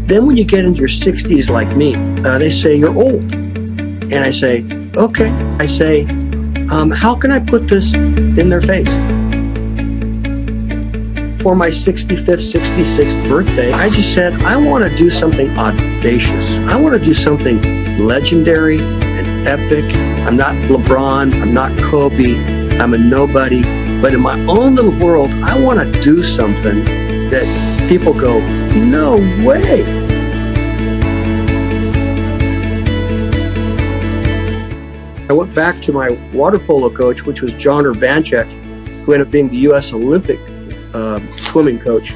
Then when you get into your 60s like me, they say you're old. And I say, okay. I say, how can I put this in their face? For my 65th, 66th birthday, I just said, I want to do something audacious. I want to do something legendary and epic. I'm not LeBron. I'm not Kobe. I'm a nobody. But in my own little world, I want to do something that people go, no way. I went back to my water polo coach, which was John Urbanchek, who ended up being the U.S. Olympic swimming coach.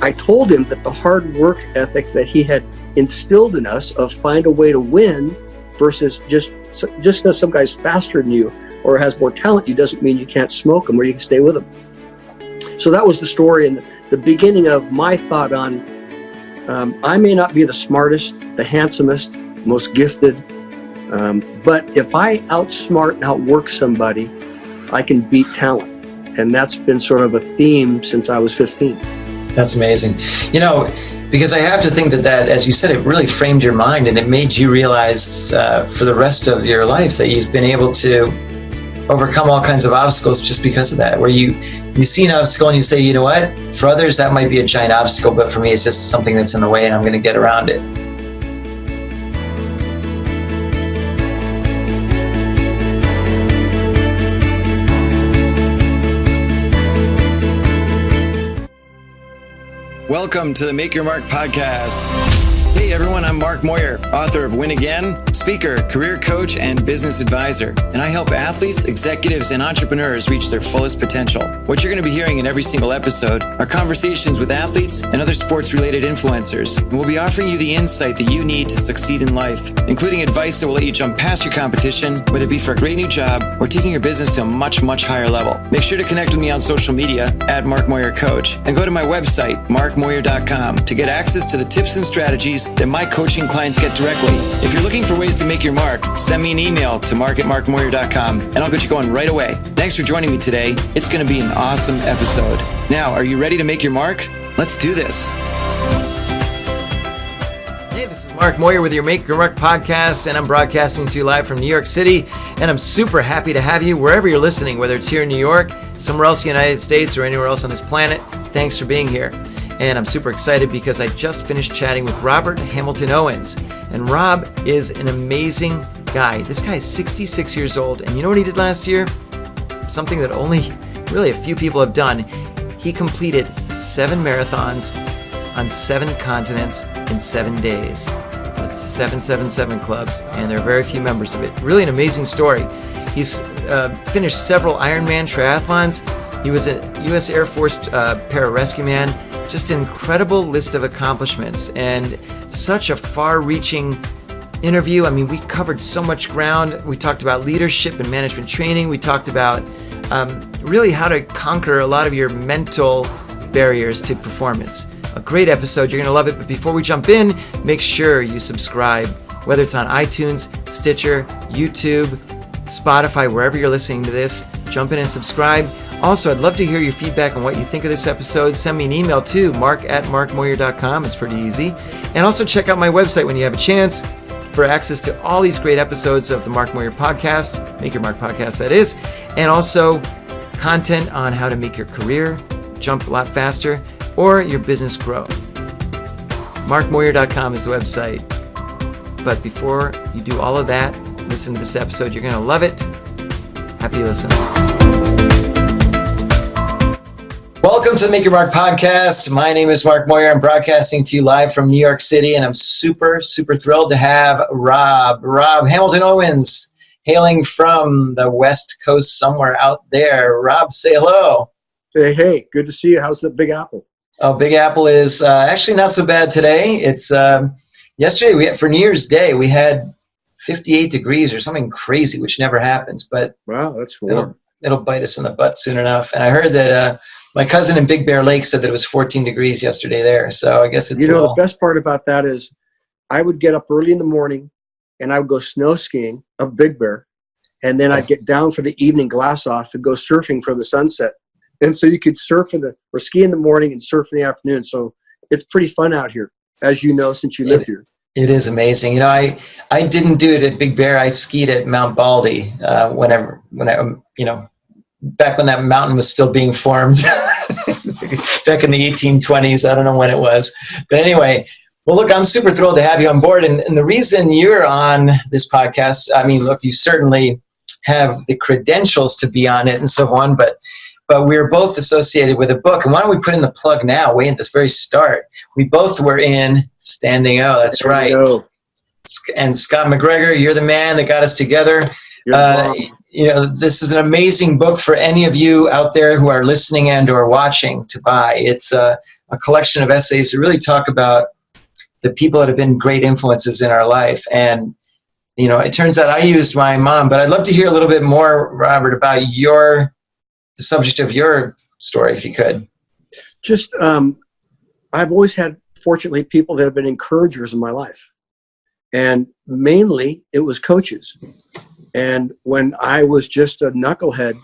I told him that the hard work ethic that he had instilled in us of find a way to win versus just because some guy's faster than you or has more talent, you doesn't mean you can't smoke him or you can stay with him. So that was the story and the beginning of my thought on, I may not be the smartest, the handsomest, most gifted, but if I outsmart and outwork somebody, I can beat talent. And that's been sort of a theme since I was 15. That's amazing. You know, because I have to think that, as you said, it really framed your mind and it made you realize for the rest of your life that you've been able to overcome all kinds of obstacles just because of that, where you see an obstacle and you say, you know what, for others that might be a giant obstacle, but for me it's just something that's in the way and I'm going to get around it. Welcome to the Make Your Mark podcast. Hey everyone, I'm Mark Moyer, author of Win Again, speaker, career coach, and business advisor. And I help athletes, executives, and entrepreneurs reach their fullest potential. What you're going to be hearing in every single episode are conversations with athletes and other sports-related influencers. And we'll be offering you the insight that you need to succeed in life, including advice that will let you jump past your competition, whether it be for a great new job or taking your business to a much, much higher level. Make sure to connect with me on social media at Mark Moyer Coach and go to my website, markmoyer.com, to get access to the tips and strategies that my coaching clients get directly. If you're looking for ways to make your mark, send me an email to mark@markmoyer.com and I'll get you going right away. Thanks for joining me today. It's going to be an awesome episode. Now, are you ready to make your mark? Let's do this. Hey, this is Mark Moyer with your Make Your Mark podcast, and I'm broadcasting to you live from New York City. And I'm super happy to have you wherever you're listening, whether it's here in New York, somewhere else in the United States, or anywhere else on this planet. Thanks for being here. And I'm super excited because I just finished chatting with Robert Hamilton Owens. And Rob is an amazing guy. This guy is 66 years old. And you know what he did last year? Something that only really a few people have done. He completed 7 marathons on 7 continents in 7 days. That's the 777 Club, and there are very few members of it. Really an amazing story. He's finished several Ironman triathlons. He was a U.S. Air Force pararescue man. Just an incredible list of accomplishments and such a far-reaching interview. I mean, we covered so much ground. We talked about leadership and management training. We talked about really how to conquer a lot of your mental barriers to performance. A great episode. You're going to love it. But before we jump in, make sure you subscribe, whether it's on iTunes, Stitcher, YouTube, Spotify, wherever you're listening to this. Jump in and subscribe. Also, I'd love to hear your feedback on what you think of this episode. Send me an email to mark@markmoyer.com. It's pretty easy. And also check out my website when you have a chance for access to all these great episodes of the Mark Moyer podcast, Make Your Mark podcast, that is, and also content on how to make your career jump a lot faster or your business grow. markmoyer.com is the website. But before you do all of that, listen to this episode. You're going to love it. Happy listening. Welcome to the Make Your Mark podcast. My name is Mark Moyer. I'm broadcasting to you live from New York City, and I'm super, super thrilled to have Rob Hamilton Owens, hailing from the West Coast somewhere out there. Rob, say hello. Hey, good to see you. How's the Big Apple? Oh, Big Apple is actually not so bad today. It's yesterday for New Year's Day we had 58 degrees or something crazy, which never happens. But wow, that's warm. It'll bite us in the butt soon enough. And I heard that my cousin in Big Bear Lake said that it was 14 degrees yesterday there. So I guess it's the best part about that is I would get up early in the morning and I would go snow skiing up Big Bear. And then I'd get down for the evening glass off and go surfing for the sunset. And so you could surf or ski in the morning and surf in the afternoon. So it's pretty fun out here. as you know, since you lived here. It is amazing. You know, I didn't do it at Big Bear. I skied at Mount Baldy back when that mountain was still being formed back in the 1820s. I don't know when it was. But anyway, well, look, I'm super thrilled to have you on board. And the reason you're on this podcast, I mean, look, you certainly have the credentials to be on it and so on, but we're both associated with a book. And why don't we put in the plug now, way at this very start? We both were in Standing O. That's right. And Scott MacGregor, you're the man that got us together. You know, this is an amazing book for any of you out there who are listening and or watching to buy. It's a collection of essays that really talk about the people that have been great influences in our life. And, you know, it turns out I used my mom, but I'd love to hear a little bit more, Robert, about the subject of your story, if you could. Just, I've always had, fortunately, people that have been encouragers in my life. And mainly it was coaches. And when I was just a knucklehead,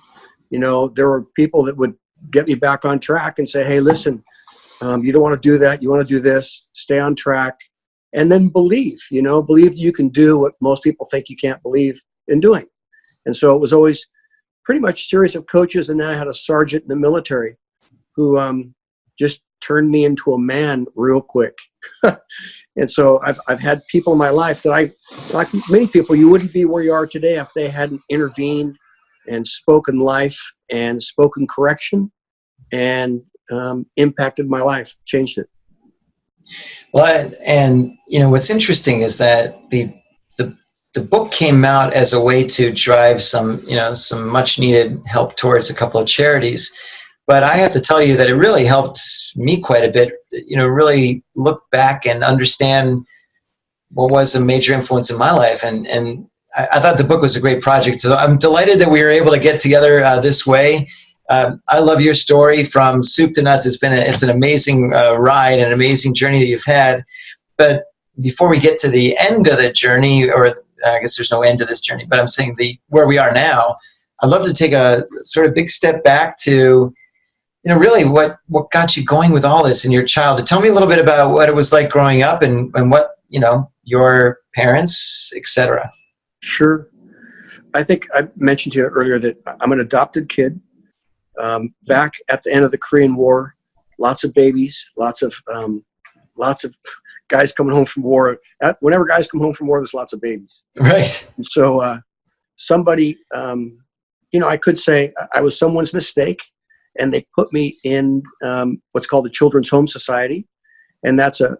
you know, there were people that would get me back on track and say, hey, listen, you don't want to do that. You want to do this, stay on track, and then believe that you can do what most people think you can't believe in doing. And so it was always pretty much a series of coaches. And then I had a sergeant in the military who just turned me into a man real quick. And so I've had people in my life that like many people, you wouldn't be where you are today if they hadn't intervened and spoken life and spoken correction and impacted my life, changed it. Well, and you know, what's interesting is that the book came out as a way to drive some much needed help towards a couple of charities. But I have to tell you that it really helped me quite a bit, you know, really look back and understand what was a major influence in my life. And I thought the book was a great project. So I'm delighted that we were able to get together this way. I love your story from soup to nuts. It's an amazing ride, an amazing journey that you've had. But before we get to the end of the journey, or I guess there's no end to this journey, but I'm saying where we are now, I'd love to take a sort of big step back to, you know, really what got you going with all this in your childhood. Tell me a little bit about what it was like growing up and what, you know, your parents, etc. Sure. I think I mentioned to you earlier that I'm an adopted kid. Back at the end of the Korean War, lots of babies, lots of guys coming home from war. Whenever guys come home from war, there's lots of babies. Right. And so somebody, you know, I could say I was someone's mistake, and they put me in what's called the Children's Home Society. And that's a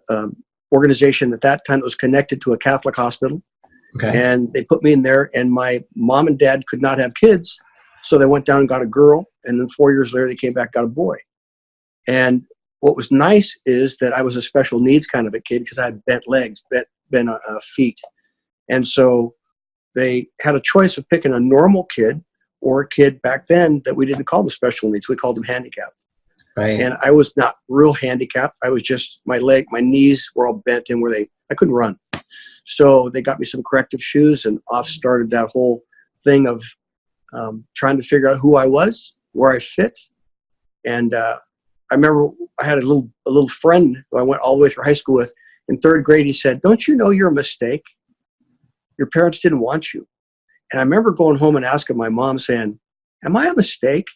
organization at that time that was connected to a Catholic hospital. Okay. And they put me in there, and my mom and dad could not have kids. So they went down and got a girl. And then 4 years later, they came back, got a boy. And what was nice is that I was a special needs kind of a kid because I had bent legs, bent feet. And so they had a choice of picking a normal kid or a kid back then that we didn't call them special needs. We called them handicapped. Right. And I was not real handicapped. I was just, my knees were all bent in where I couldn't run. So they got me some corrective shoes, and off started that whole thing of trying to figure out who I was, where I fit. And I remember I had a little friend who I went all the way through high school with. In third grade, he said, "Don't you know you're a mistake? Your parents didn't want you." And I remember going home and asking my mom, saying, "Am I a mistake?"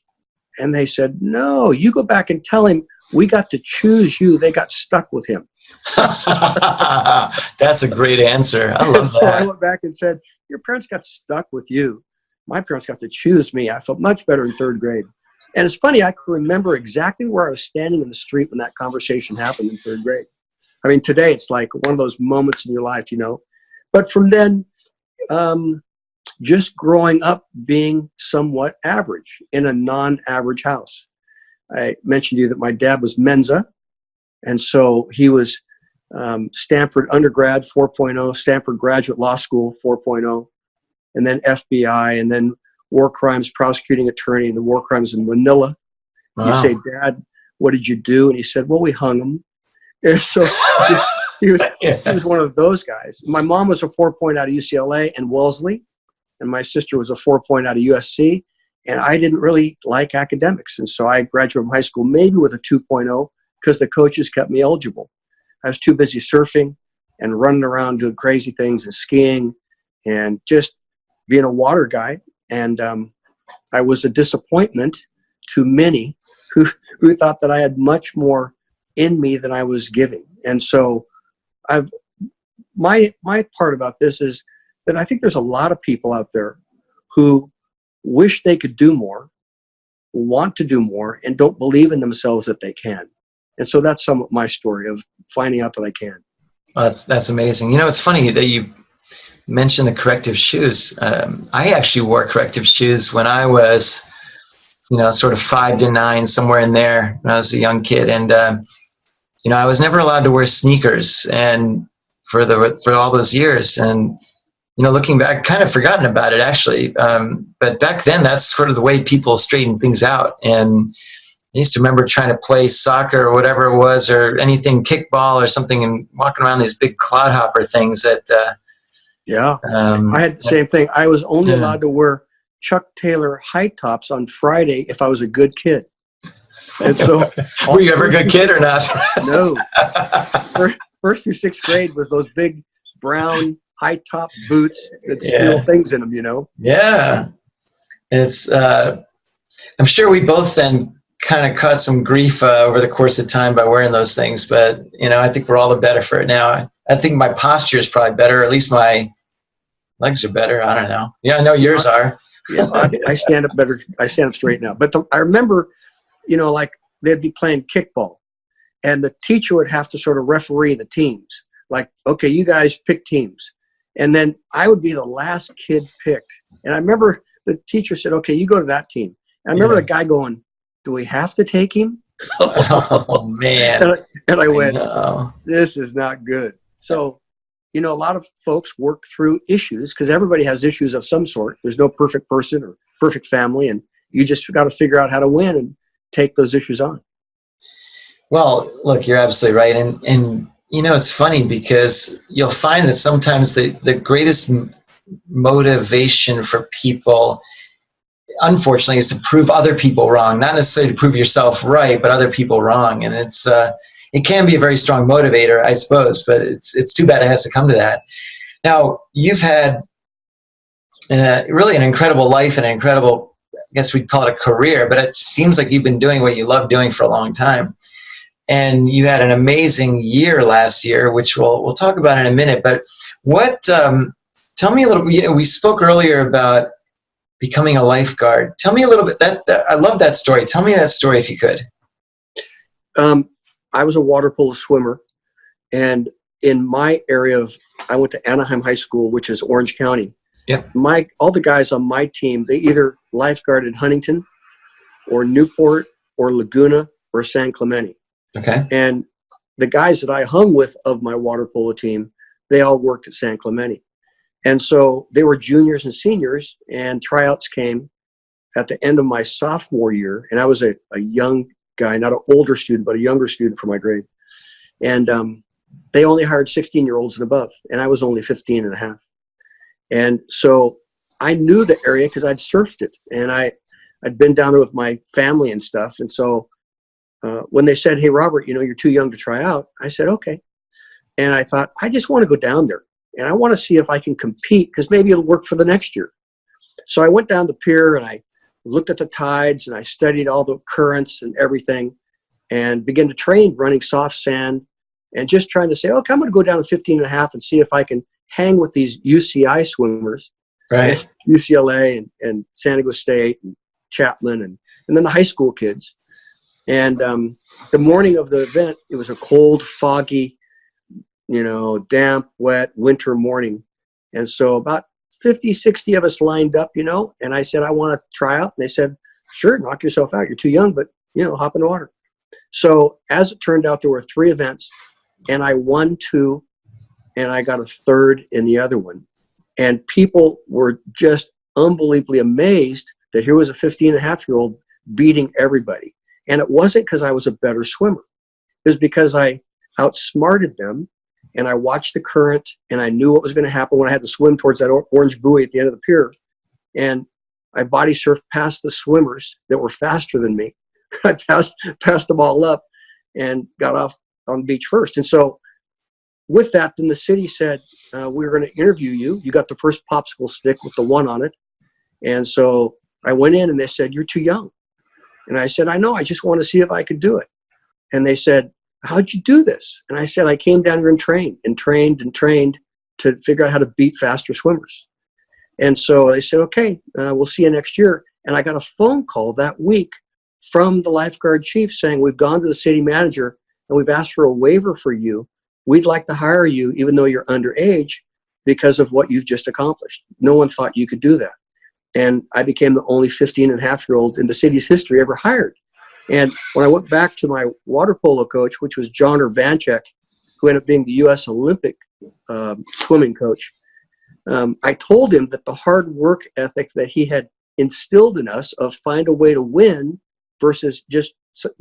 And they said, "No, you go back and tell him we got to choose you. They got stuck with him." That's a great answer. I love so that. I went back and said, "Your parents got stuck with you. My parents got to choose me." I felt much better in third grade. And it's funny, I can remember exactly where I was standing in the street when that conversation happened in third grade. I mean, today it's like one of those moments in your life, you know. But from then, just growing up being somewhat average in a non-average house. I mentioned to you that my dad was Mensa, and so he was Stanford undergrad 4.0, Stanford graduate law school 4.0, and then FBI, and then war crimes prosecuting attorney, the war crimes in Manila. Wow. You say, "Dad, what did you do?" And he said, "Well, we hung him." And so he was one of those guys. My mom was a 4.0 out of UCLA and Wellesley, and my sister was a 4.0 out of USC. And I didn't really like academics. And so I graduated from high school maybe with a 2.0 because the coaches kept me eligible. I was too busy surfing and running around doing crazy things and skiing and just being a water guy. And I was a disappointment to many who thought that I had much more in me than I was giving. And so my part about this is that I think there's a lot of people out there who wish they could do more, want to do more, and don't believe in themselves that they can. And so that's some of my story of finding out that I can. Well, that's amazing. You know, it's funny that you mentioned the corrective shoes. I actually wore corrective shoes when I was, you know, sort of 5 to 9, somewhere in there when I was a young kid. And, you know, I was never allowed to wear sneakers and for all those years. And, you know, looking back, kind of forgotten about it actually. But back then, that's sort of the way people straightened things out. And I used to remember trying to play soccer or whatever it was, or anything, kickball or something, and walking around these big clodhopper things that, I had the same thing. I was only allowed to wear Chuck Taylor high tops on Friday if I was a good kid. And so, were you ever a good kid or not? No. First through 6th grade was those big brown high top boots that steel things in them, you know? Yeah. It's, I'm sure we both then kind of caught some grief over the course of time by wearing those things, but, you know, I think we're all the better for it now. I think my posture is probably better, or at least my legs are better. I don't know. Yeah, I know yours are. Yeah, I stand up better. I stand up straight now. But I remember, you know, like they'd be playing kickball and the teacher would have to sort of referee the teams. Like, okay, you guys pick teams. And then I would be the last kid picked. And I remember the teacher said, okay, you go to that team. And I remember the guy going, do we have to take him? Oh, man. And I went, this is not good. So, you know, a lot of folks work through issues because everybody has issues of some sort. There's no perfect person or perfect family. And you just got to figure out how to win and take those issues on. Well, look, you're absolutely right. And you know, it's funny because you'll find that sometimes the greatest motivation for people, unfortunately, is to prove other people wrong, not necessarily to prove yourself right, but other people wrong. And it's it can be a very strong motivator, I suppose, but it's too bad it has to come to that. Now, you've had really an incredible life and an incredible, I guess we'd call it a career, but it seems like you've been doing what you love doing for a long time. And you had an amazing year last year, which we'll talk about in a minute. But what? Tell me a little. You know, we spoke earlier about becoming a lifeguard. Tell me a little bit. I love that story. Tell me that story if you could. I was a water polo swimmer, and in my area I went to Anaheim High School, which is Orange County. Yeah. All the guys on my team, they either lifeguarded Huntington, or Newport, or Laguna, or San Clemente. Okay. And the guys that I hung with of my water polo team, they all worked at San Clemente. And so they were juniors and seniors, and tryouts came at the end of my sophomore year. And I was a young guy, not an older student, but a younger student for my grade. And they only hired 16-year-olds and above, and I was only 15 and a half. And so I knew the area because I'd surfed it, and I'd been down there with my family and stuff. And so when they said, hey, Robert, you know, you're too young to try out, I said, okay. And I thought, I just want to go down there, and I want to see if I can compete because maybe it'll work for the next year. So I went down the pier, and I looked at the tides, and I studied all the currents and everything, and began to train running soft sand and just trying to say, okay, I'm going to go down to 15 and a half and see if I can hang with these UCI swimmers, right? UCLA and San Diego State and Chapman and then the high school kids. And the morning of the event, it was a cold, foggy, you know, damp, wet winter morning. And so about 50, 60 of us lined up, you know, and I said, I want to try out. And they said, sure, knock yourself out. You're too young, but, you know, hop in the water. So as it turned out, there were 3 events, and I won 2, and I got a 3rd in the other one. And people were just unbelievably amazed that here was a 15-and-a-half-year-old beating everybody. And it wasn't because I was a better swimmer. It was because I outsmarted them, and I watched the current, and I knew what was going to happen when I had to swim towards that orange buoy at the end of the pier. And I body surfed past the swimmers that were faster than me. I passed them all up and got off on the beach first. And so with that, then the city said, we're going to interview you. You got the first popsicle stick with the 1 on it. And so I went in and they said, you're too young. And I said, I know, I just want to see if I could do it. And they said, how'd you do this? And I said, I came down here and trained to figure out how to beat faster swimmers. And so they said, okay, we'll see you next year. And I got a phone call that week from the lifeguard chief saying, we've gone to the city manager and we've asked for a waiver for you. We'd like to hire you even though you're underage because of what you've just accomplished. No one thought you could do that. And I became the only 15-and-a-half-year-old in the city's history ever hired. And when I went back to my water polo coach, which was John Urbanchek, who ended up being the U.S. Olympic swimming coach, I told him that the hard work ethic that he had instilled in us of find a way to win versus just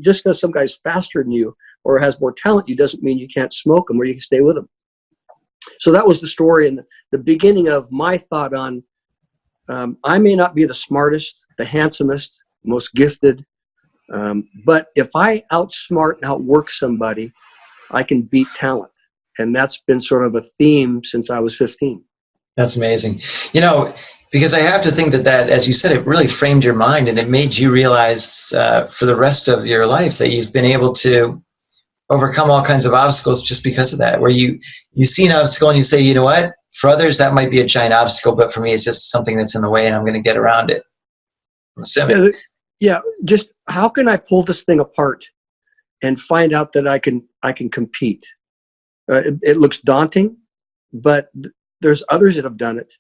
because some guy's faster than you or has more talent, you doesn't mean you can't smoke him or you can stay with him. So that was the story and the beginning of my thought on I may not be the smartest, the handsomest, most gifted, but if I outsmart and outwork somebody, I can beat talent. And that's been sort of a theme since I was 15. That's amazing. You know, because I have to think that, as you said, it really framed your mind and it made you realize for the rest of your life that you've been able to overcome all kinds of obstacles just because of that, where you see an obstacle and you say, you know what, for others that might be a giant obstacle, but for me it's just something that's in the way and I'm going to get around it. I'm assuming. Yeah, just how can I pull this thing apart and find out that I can compete? It looks daunting, but there's others that have done it.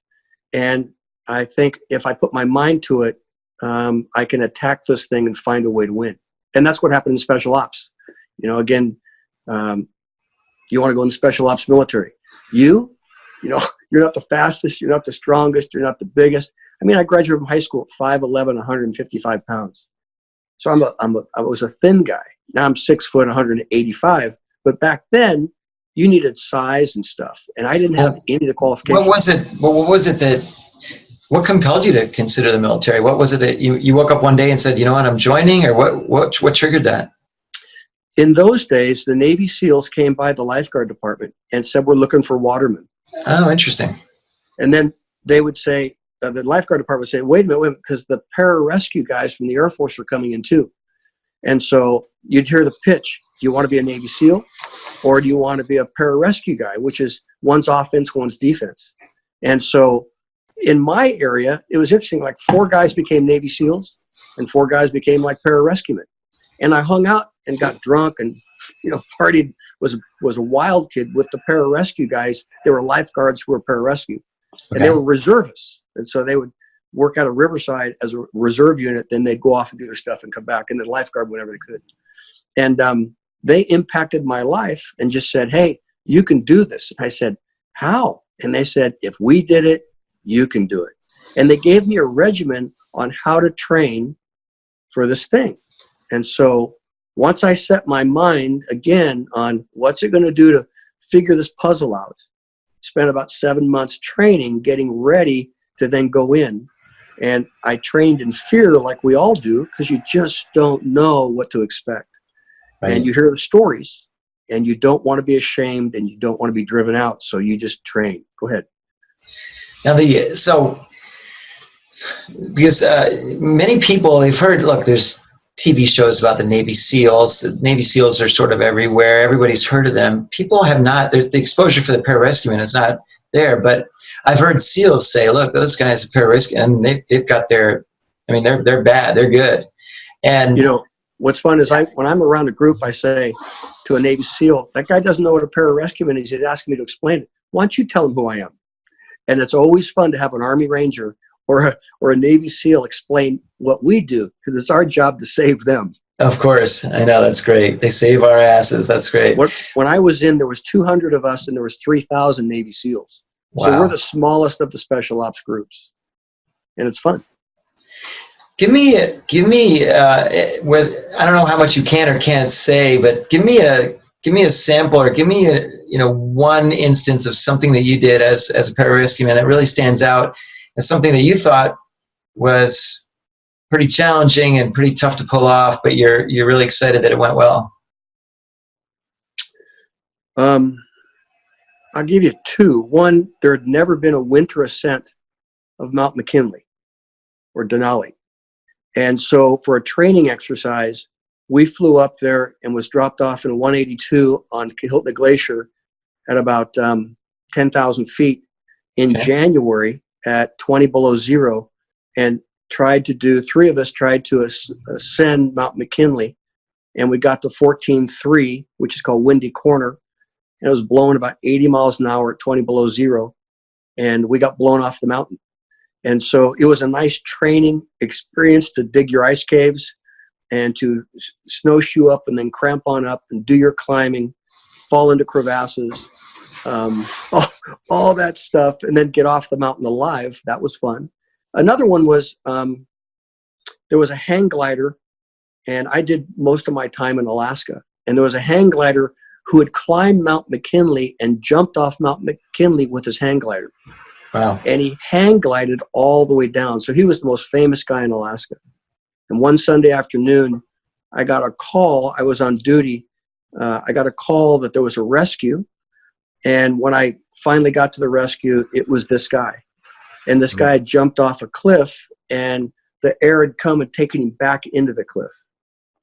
And I think if I put my mind to it, I can attack this thing and find a way to win. And that's what happened in special ops. You know, again, you want to go in the special ops military. You know, you're not the fastest, you're not the strongest, you're not the biggest. I mean, I graduated from high school at 5'11", 155 pounds. So I was a thin guy. Now I'm 6 foot, 185. But back then, you needed size and stuff, and I didn't have any of the qualifications. What compelled you to consider the military? What was it that you woke up one day and said, you know what, I'm joining, or what triggered that? In those days, the Navy SEALs came by the lifeguard department and said, we're looking for watermen. Oh, interesting. And then they would say, the lifeguard department would say, wait a minute, because the pararescue guys from the Air Force were coming in too. And so you'd hear the pitch. Do you want to be a Navy SEAL or do you want to be a pararescue guy, which is one's offense, one's defense? And so in my area, it was interesting, like 4 guys became Navy SEALs and 4 guys became like pararescuemen. And I hung out and got drunk and, you know, partied, was a wild kid with the pararescue guys. They were lifeguards who were pararescue. And they were reservists. And so they would work out of Riverside as a reserve unit. Then they'd go off and do their stuff and come back and then lifeguard whenever they could. And they impacted my life and just said, hey, you can do this. And I said, how? And they said, if we did it, you can do it. And they gave me a regimen on how to train for this thing. And so once I set my mind again on what's it going to do to figure this puzzle out, spent about 7 months training, getting ready to then go in. And I trained in fear like we all do because you just don't know what to expect. Right. And you hear the stories and you don't want to be ashamed and you don't want to be driven out. So you just train. Go ahead. Now, because many people, they've heard, look, there's TV shows about the Navy SEALs. The Navy SEALs are sort of everywhere. Everybody's heard of them. People have not, the exposure for the pararescuemen is not there. But I've heard SEALs say, look, those guys are pararescue, and they've got their, I mean, they're bad, they're good. And, you know, what's fun is when I'm around a group, I say to a Navy SEAL, that guy doesn't know what a pararescueman is. He's asking me to explain it. Why don't you tell him who I am? And it's always fun to have an Army Ranger or a Navy SEAL explain what we do, because it's our job to save them. Of course. I know. That's great. They save our asses. That's great. When I was in, there was 200 of us and there was 3,000 Navy SEAls. Wow. So we're the smallest of the special ops groups. And it's fun. Give me with, I don't know how much you can or can't say, but give me a sample, or give me one instance of something that you did as a pararescueman that really stands out as something that you thought was pretty challenging and pretty tough to pull off, but you're really excited that it went well. I'll give you two. One, there had never been a winter ascent of Mount McKinley or Denali. And so for a training exercise, we flew up there and was dropped off in a 182 on Hilton Glacier at about 10,000 feet in January at 20 below zero, and three of us tried to ascend Mount McKinley, and we got to 14.3, which is called Windy Corner, and it was blowing about 80 miles an hour at 20 below zero, and we got blown off the mountain. And so it was a nice training experience to dig your ice caves and to snowshoe up and then cramp on up and do your climbing, fall into crevasses, all that stuff, and then get off the mountain alive. That was fun. Another one was there was a hang glider, and I did most of my time in Alaska, and there was a hang glider who had climbed Mount McKinley and jumped off Mount McKinley with his hang glider. Wow. And he hang glided all the way down. So he was the most famous guy in Alaska. And one Sunday afternoon, I got a call. I was on duty. I got a call that there was a rescue. And when I finally got to the rescue, it was this guy. And this guy had jumped off a cliff, and the air had come and taken him back into the cliff.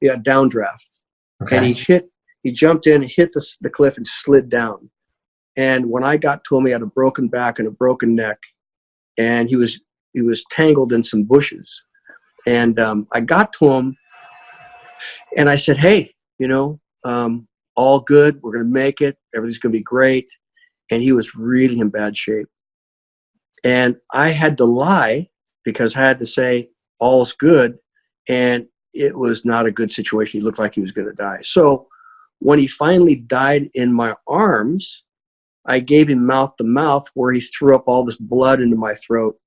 He had downdraft. Okay. And he jumped in, hit the cliff, and slid down. And when I got to him, he had a broken back and a broken neck, and he was tangled in some bushes. And I got to him, and I said, "Hey, all good. We're going to make it. Everything's going to be great." And he was really in bad shape. And I had to lie because I had to say, "All's good." And it was not a good situation. He looked like he was going to die. So when he finally died in my arms, I gave him mouth to mouth, where he threw up all this blood into my throat.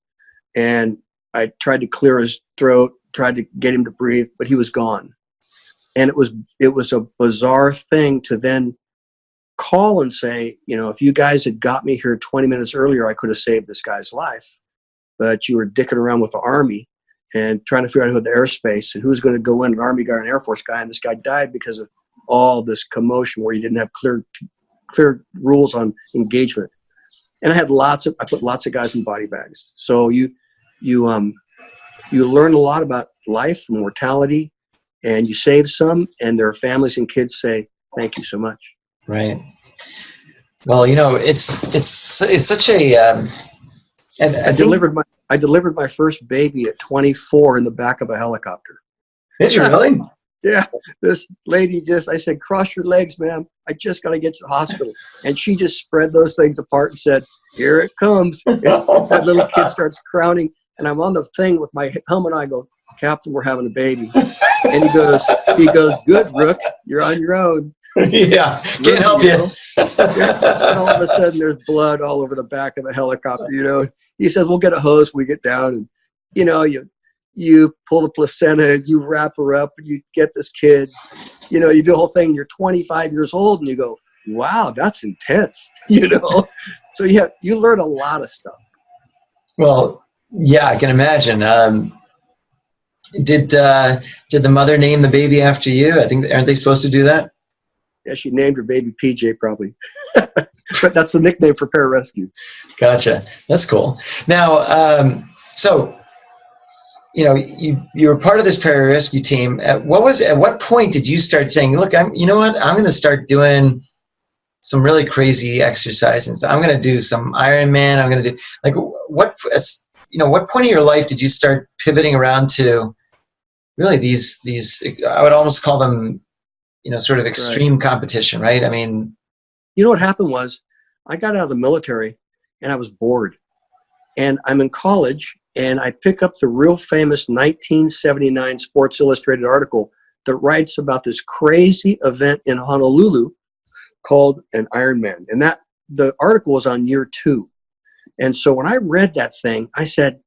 And I tried to clear his throat, tried to get him to breathe, but he was gone. And it was a bizarre thing to then call and say, if you guys had got me here 20 minutes earlier, I could have saved this guy's life. But you were dicking around with the Army and trying to figure out who had the airspace and who was going to go in, an Army guy or an Air Force guy. And this guy died because of all this commotion where you didn't have clear rules on engagement. And I put lots of guys in body bags. So you learn a lot about life and mortality, and you save some, and their families and kids say, "Thank you so much." Right. Well, it's such a, I delivered my first baby at 24 in the back of a helicopter. Did you really? Yeah, this lady I said, "Cross your legs, ma'am. I just got to get to the hospital." And she just spread those things apart and said, "Here it comes." And that little kid starts crowning. And I'm on the thing with my helmet on. I go, "Captain, we're having a baby." And he goes, "Good, Rook, you're on your own." Yeah, can't help you. Yeah. And all of a sudden there's blood all over the back of the helicopter, He says, "We'll get a hose when we get down." And, you pull the placenta, you wrap her up, you get this kid, you do the whole thing. You're 25 years old, and you go, "Wow, that's intense," So you learn a lot of stuff. Well, yeah, I can imagine. Did the mother name the baby after you? I think, aren't they supposed to do that? Yeah, she named her baby PJ probably. But that's the nickname for pararescue. Gotcha. That's cool. Now, so you were part of this pararescue team. At what point did you start saying, "Look, I'm going to start doing some really crazy exercises. I'm going to do some Ironman. I'm going to do what point in your life did you start pivoting around to really these I would almost call them, sort of extreme competition, right? I mean, what happened was I got out of the military and I was bored, and I'm in college, and I pick up the real famous 1979 Sports Illustrated article that writes about this crazy event in Honolulu called an Ironman. And the article was on year 2. And so when I read that thing, I said,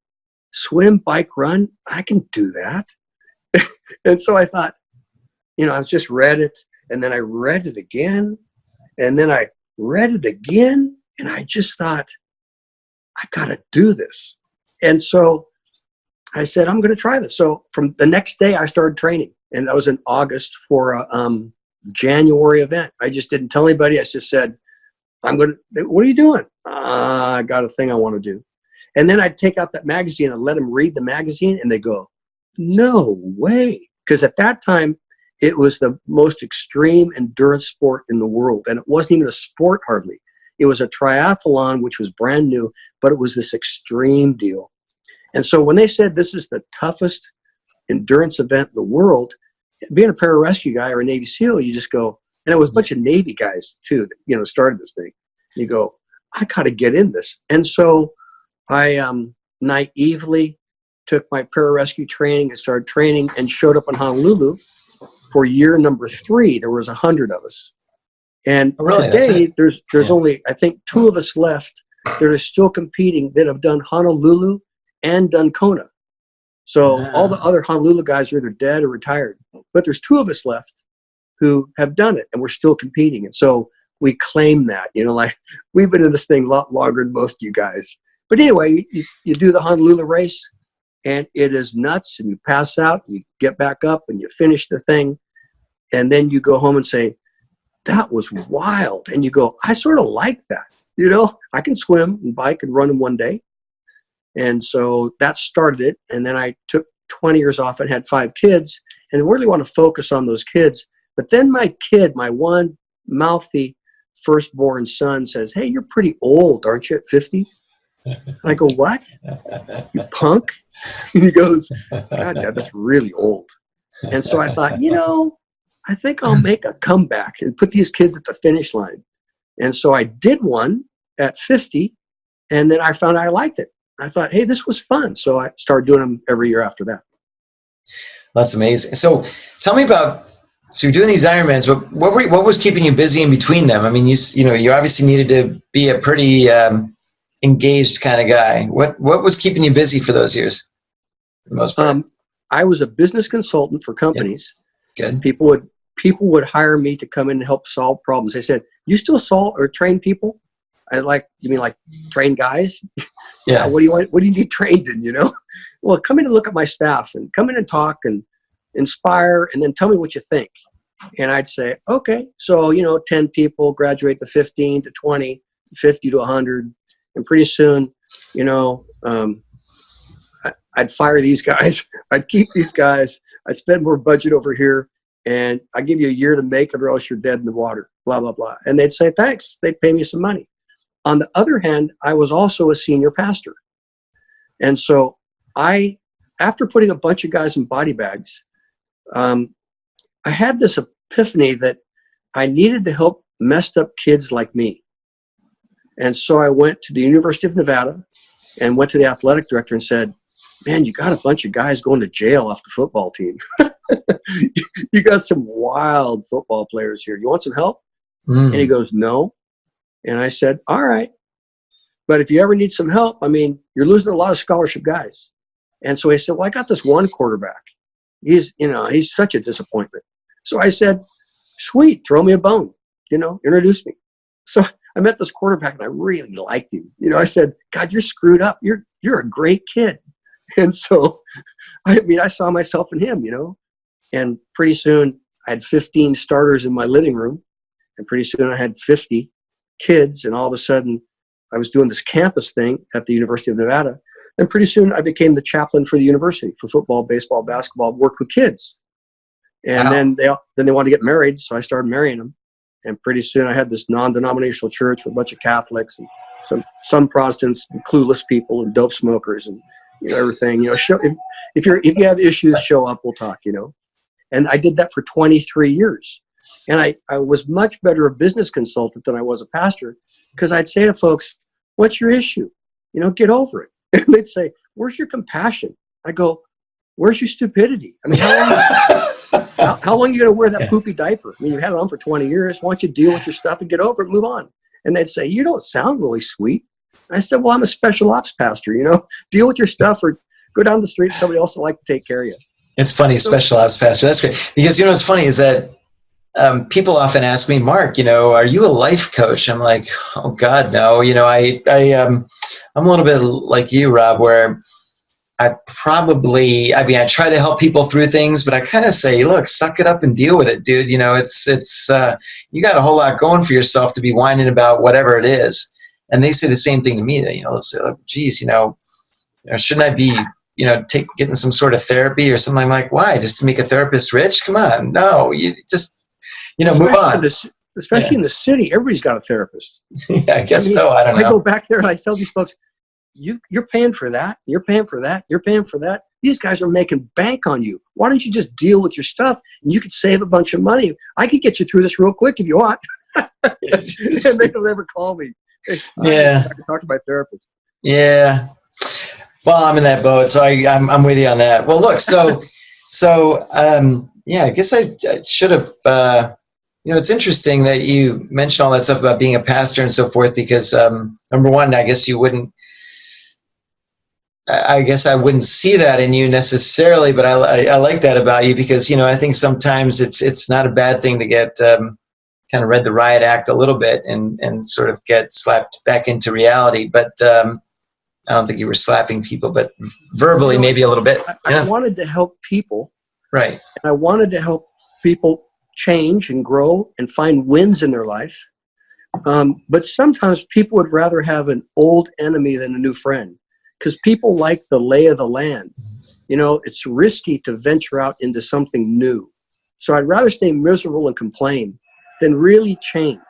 swim, bike, run, I can do that. And so I thought, I just read it, and then I read it again, and then I read it again, and I just thought, I got to do this. And so I said, I'm going to try this. So from the next day, I started training, and that was in August for a January event. I just didn't tell anybody. I just said, what are you doing? I got a thing I want to do. And then I'd take out that magazine and let them read the magazine, and they go, no way. Because at that time, it was the most extreme endurance sport in the world. And it wasn't even a sport hardly. It was a triathlon, which was brand new, but it was this extreme deal. And so when they said this is the toughest endurance event in the world, being a pararescue guy or a Navy SEAL, you just go, and it was a bunch of Navy guys too that, you know, started this thing. You go, I got to get in this. And so I naively took my pararescue training and started training and showed up in Honolulu for year number 3. There was 100 of us. And today there's only, I think, 2 of us left that are still competing that have done Honolulu and done Kona. So all the other Honolulu guys are either dead or retired. But there's 2 of us left who have done it, and we're still competing. And so we claim that, you know, like we've been in this thing a lot longer than most of you guys. But anyway, you do the Honolulu race, and it is nuts, and you pass out, and you get back up, and you finish the thing. And then you go home and say, that was wild. And you go, I sort of like that. You know, I can swim and bike and run in one day. And so that started it. And then I took 20 years off and had 5 kids and really want to focus on those kids. But then my kid, my one mouthy firstborn son says, hey, you're pretty old, aren't you, at 50? And I go, what? You punk? And he goes, God, Dad, that's really old. And so I thought, you know, I think I'll make a comeback and put these kids at the finish line. And so I did one at 50, and then I found I liked it. I thought, hey, this was fun. So I started doing them every year after that. That's amazing. So tell me about, so you're doing these Ironmans, but what was keeping you busy in between them? I mean, you know, you obviously needed to be a pretty engaged kind of guy. What was keeping you busy for those years? For the most part? I was a business consultant for companies. Yep. Good. People would hire me to come in and help solve problems. They said, you still solve or train people? I like, you mean like train guys? Yeah. What do you want? What do you need trained in, you know? Well, come in and look at my staff and come in and talk and inspire and then tell me what you think. And I'd say, okay. So, you know, 10 people graduate to 15 to 20 to 50 to 100. And pretty soon, you know, I'd fire these guys. I'd keep these guys. I'd spend more budget over here. And I give you a year to make it or else you're dead in the water, blah, blah, blah. And they'd say, thanks. They'd pay me some money. On the other hand, I was also a senior pastor. And so after putting a bunch of guys in body bags, I had this epiphany that I needed to help messed up kids like me. And so I went to the University of Nevada and went to the athletic director and said, man, you got a bunch of guys going to jail off the football team. You got some wild football players here. You want some help? And he goes, no. And I said, all right. But if you ever need some help, I mean, you're losing a lot of scholarship guys. And so he said, well, I got this one quarterback. He's such a disappointment. So I said, sweet, throw me a bone, you know, introduce me. So I met this quarterback and I really liked him. You know, I said, God, you're screwed up. You're a great kid. And so, I mean, I saw myself in him, you know, and pretty soon I had 15 starters in my living room, and pretty soon I had 50 kids. And all of a sudden I was doing this campus thing at the University of Nevada. And pretty soon I became the chaplain for the university for football, baseball, basketball, worked with kids. And then they wanted to get married. So I started marrying them. And pretty soon I had this non-denominational church with a bunch of Catholics and some Protestants and clueless people and dope smokers and, you know, everything, you know, if you have issues, show up, we'll talk, you know. And I did that for 23 years. And I was much better a business consultant than I was a pastor, because I'd say to folks, what's your issue? You know, get over it. And they'd say, where's your compassion? I go, where's your stupidity? I mean, how long are you going to wear that poopy diaper? I mean, you had it on for 20 years. Why don't you deal with your stuff and get over it and move on? And they'd say, you don't sound really sweet. And I said, well, I'm a special ops pastor, you know, deal with your stuff or go down the street. Somebody else will like to take care of you. It's funny. Special ops pastor. That's great. Because, you know, what's funny is that people often ask me, Mark, you know, are you a life coach? I'm like, oh God, no. You know, I'm a little bit like you, Rob, where I try to help people through things, but I kind of say, look, suck it up and deal with it, dude. You know, it's you got a whole lot going for yourself to be whining about whatever it is. And they say the same thing to me. That, you know, they'll say, oh, geez, shouldn't I be, getting some sort of therapy or something? I'm like, why? Just to make a therapist rich? Come on, no. You just, move on. Especially in the city, everybody's got a therapist. Yeah, I guess so. I don't know. I go back there and I tell these folks, you're paying for that. You're paying for that. You're paying for that. These guys are making bank on you. Why don't you just deal with your stuff and you could save a bunch of money? I could get you through this real quick if you want. And they don't ever call me. Yeah. I can talk to my therapist. Yeah. Well, I'm in that boat, so I'm with you on that. Well, look, I guess I should have. It's interesting that you mentioned all that stuff about being a pastor and so forth, because number one, I guess I wouldn't see that in you necessarily, but I like that about you, because I think sometimes it's not a bad thing to get kind of read the riot act a little bit and sort of get slapped back into reality. But I don't think you were slapping people, but verbally maybe a little bit. I wanted to help people. Right. And I wanted to help people change and grow and find wins in their life. But sometimes people would rather have an old enemy than a new friend, because people like the lay of the land. It's risky to venture out into something new. So I'd rather stay miserable and complain than really change.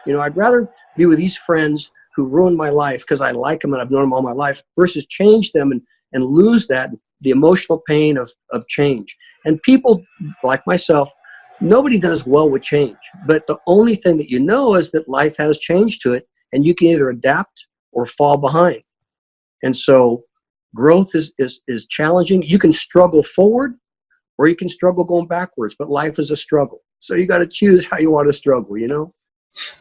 I'd rather be with these friends who ruined my life because I like them and I've known them all my life, versus change them and lose the emotional pain of change. And people like myself, nobody does well with change. But the only thing that is that life has change to it, and you can either adapt or fall behind. And so growth is challenging. You can struggle forward or you can struggle going backwards, but life is a struggle. So you got to choose how you want to struggle,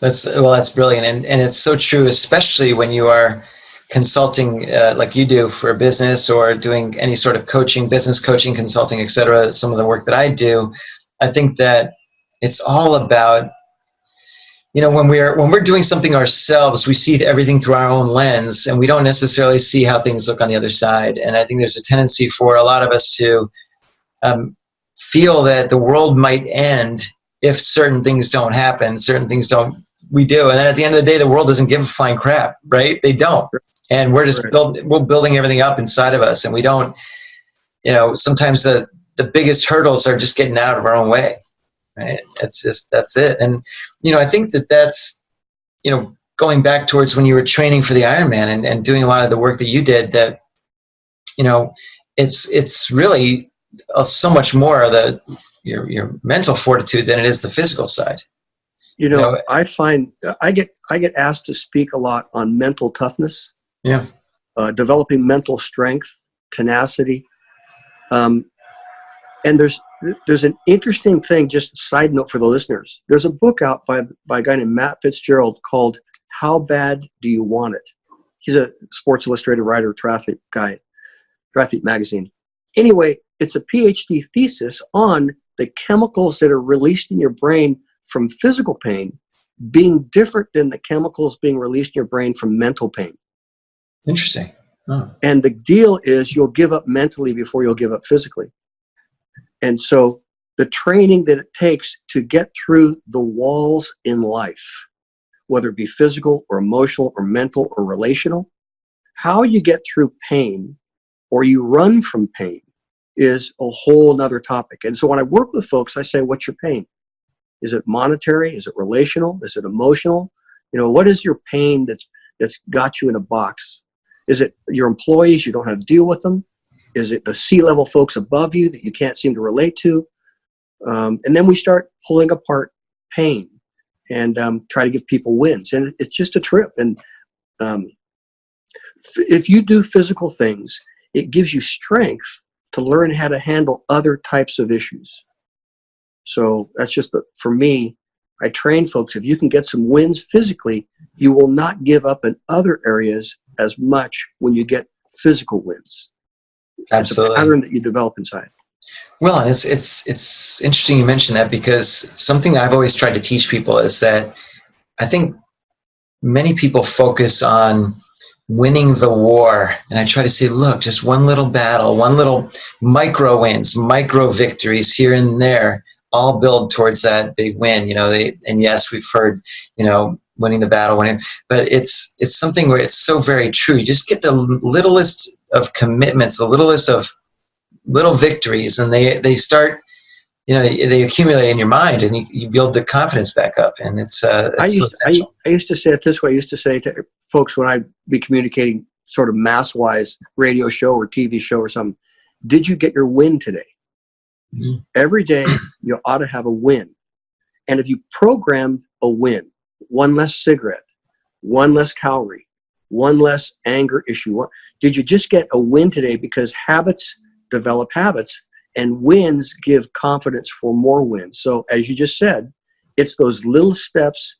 That's brilliant. And it's so true, especially when you are consulting like you do for a business, or doing any sort of coaching, business coaching, consulting, et cetera. Some of the work that I do, I think that it's all about, when we're doing something ourselves, we see everything through our own lens, and we don't necessarily see how things look on the other side. And I think there's a tendency for a lot of us to feel that the world might end if certain things don't happen, we do. And then at the end of the day, the world doesn't give a flying crap, right? They don't. And we're just building everything up inside of us. And we don't, sometimes the biggest hurdles are just getting out of our own way, right? That's it. And, I think that's, going back towards when you were training for the Ironman and doing a lot of the work that you did, that, it's really so much more of your mental fortitude than it is the physical side. I find I get asked to speak a lot on mental toughness, developing mental strength, tenacity. And there's an interesting thing, just a side note for the listeners. There's a book out by a guy named Matt Fitzgerald called How Bad Do You Want It? He's a Sports Illustrated writer, triathlete guy, Triathlete magazine. Anyway, it's a PhD thesis on the chemicals that are released in your brain from physical pain being different than the chemicals being released in your brain from mental pain. Interesting. Oh. And the deal is you'll give up mentally before you'll give up physically. And so the training that it takes to get through the walls in life, whether it be physical or emotional or mental or relational, how you get through pain or you run from pain is a whole nother topic. And so when I work with folks, I say, what's your pain? Is it monetary? Is it relational? Is it emotional? What is your pain that's got you in a box? Is it your employees? You don't have to deal with them? Is it the C-level folks above you that you can't seem to relate to? And then we start pulling apart pain and try to give people wins. And it's just a trip. And if you do physical things, it gives you strength to learn how to handle other types of issues. So that's just, for me, I train folks, if you can get some wins physically, you will not give up in other areas as much when you get physical wins. Absolutely. It's a pattern that you develop inside. Well, and it's interesting you mentioned that, because something I've always tried to teach people is that I think many people focus on winning the war. And I try to say, look, just one little battle, one little micro wins, micro victories here and there, all build towards that big win. And yes, we've heard, winning the battle, but it's something where it's so very true. You just get the littlest of commitments, the littlest of little victories, and they start, they accumulate in your mind, and you build the confidence back up. And it's so essential. I used to say it this way. I used to say to folks when I'd be communicating sort of mass-wise radio show or TV show or something, did you get your win today? Mm-hmm. Every day you ought to have a win. And if you programmed a win, one less cigarette, one less calorie, one less anger issue, did you just get a win today? Because habits develop habits, and wins give confidence for more wins. So as you just said, it's those little steps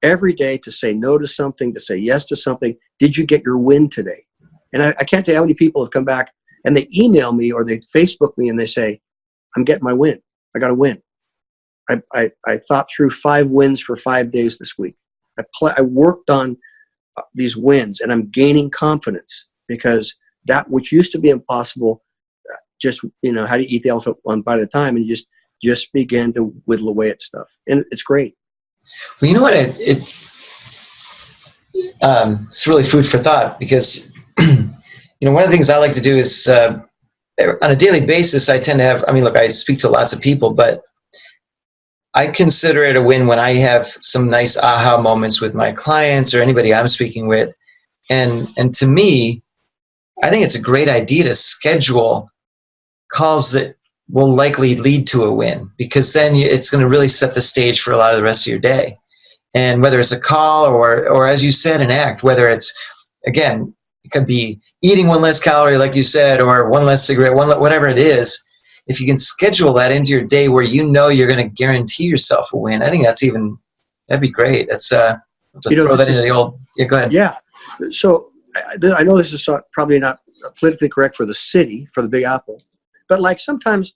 every day to say no to something, to say yes to something. Did you get your win today? And I can't tell you how many people have come back and they email me or they Facebook me and they say, I'm getting my win. I got a win. I thought through 5 wins for 5 days this week. I worked on these wins, and I'm gaining confidence because that which used to be impossible, just, how do you eat the elephant one bite at a time, and you just begin to whittle away at stuff. And it's great. Well, you know what? It's really food for thought because, one of the things I like to do is on a daily basis, I tend to have, I speak to lots of people, but I consider it a win when I have some nice aha moments with my clients or anybody I'm speaking with. And to me, I think it's a great idea to schedule calls that will likely lead to a win, because then it's going to really set the stage for a lot of the rest of your day. And whether it's a call or as you said, an act, whether it's, again, it could be eating one less calorie, like you said, or one less cigarette, whatever it is. If you can schedule that into your day where you're going to guarantee yourself a win, I think that'd be great. That's throw that into the old. Yeah, go ahead. Yeah. So I know this is probably not politically correct for the city, for the Big Apple, but like sometimes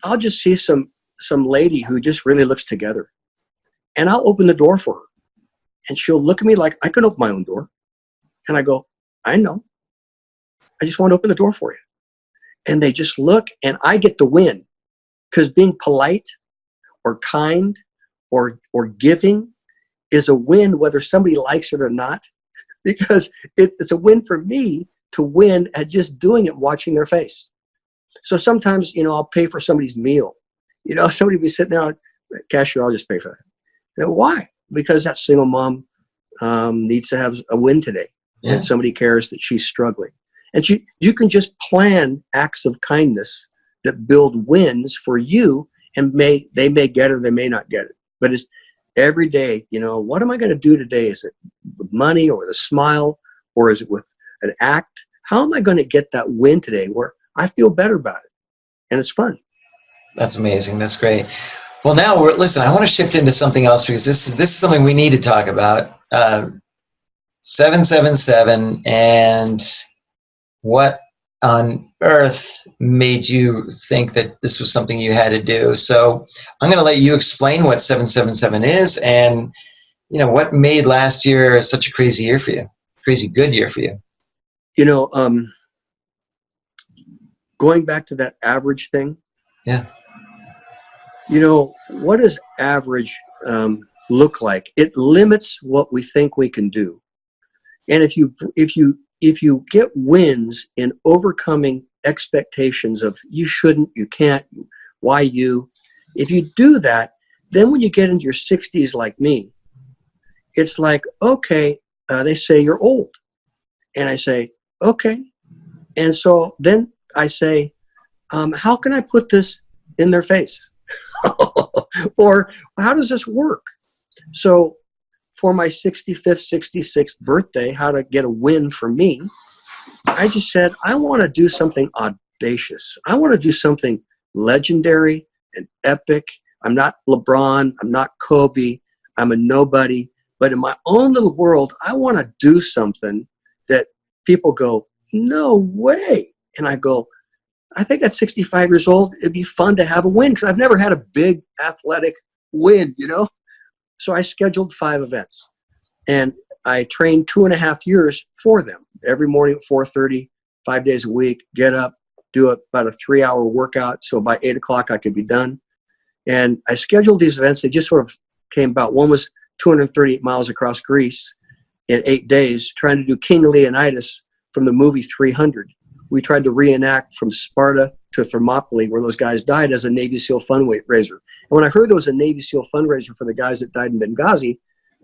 I'll just see some lady who just really looks together, and I'll open the door for her, and she'll look at me like I can open my own door, and I go, I know, I just want to open the door for you. And they just look, and I get the win, because being polite or kind or giving is a win whether somebody likes it or not, because it's a win for me to win at just doing it, watching their face. So sometimes, I'll pay for somebody's meal. Somebody will be sitting there, cashier, I'll just pay for that. Why? Because that single mom needs to have a win today, and somebody cares that she's struggling. And you can just plan acts of kindness that build wins for you, and they may get it or they may not get it. But it's every day, what am I going to do today? Is it with money or with a smile, or is it with an act? How am I going to get that win today where I feel better about it? And it's fun. That's amazing. That's great. Well, now listen, I want to shift into something else, because this is something we need to talk about. 777 and what on earth made you think that this was something you had to do? So I'm going to let you explain what 777 is, and what made last year such a crazy year for you, crazy good year for you. Going back to that average thing. Yeah. What does average look like? It limits what we think we can do. And if you get wins in overcoming expectations of you shouldn't, you can't, why you, if you do that, then when you get into your 60s like me, it's like, okay, they say you're old. And I say, okay. And so then I say, how can I put this in their face? Or how does this work? So for my 65th, 66th birthday, how to get a win for me, I just said, I want to do something audacious. I want to do something legendary and epic. I'm not LeBron. I'm not Kobe. I'm a nobody. But in my own little world, I want to do something that people go, no way. And I go, I think at 65 years old, it'd be fun to have a win, because I've never had a big athletic win, So I scheduled 5 events. And I trained 2.5 years for them. Every morning at 4:30, 5 days a week, get up, do about a 3-hour workout. So by 8 o'clock, I could be done. And I scheduled these events. They just sort of came about. One was 238 miles across Greece in 8 days, trying to do King Leonidas from the movie 300. We tried to reenact from Sparta to Thermopylae, where those guys died, as a Navy SEAL fundraiser. And when I heard there was a Navy SEAL fundraiser for the guys that died in Benghazi,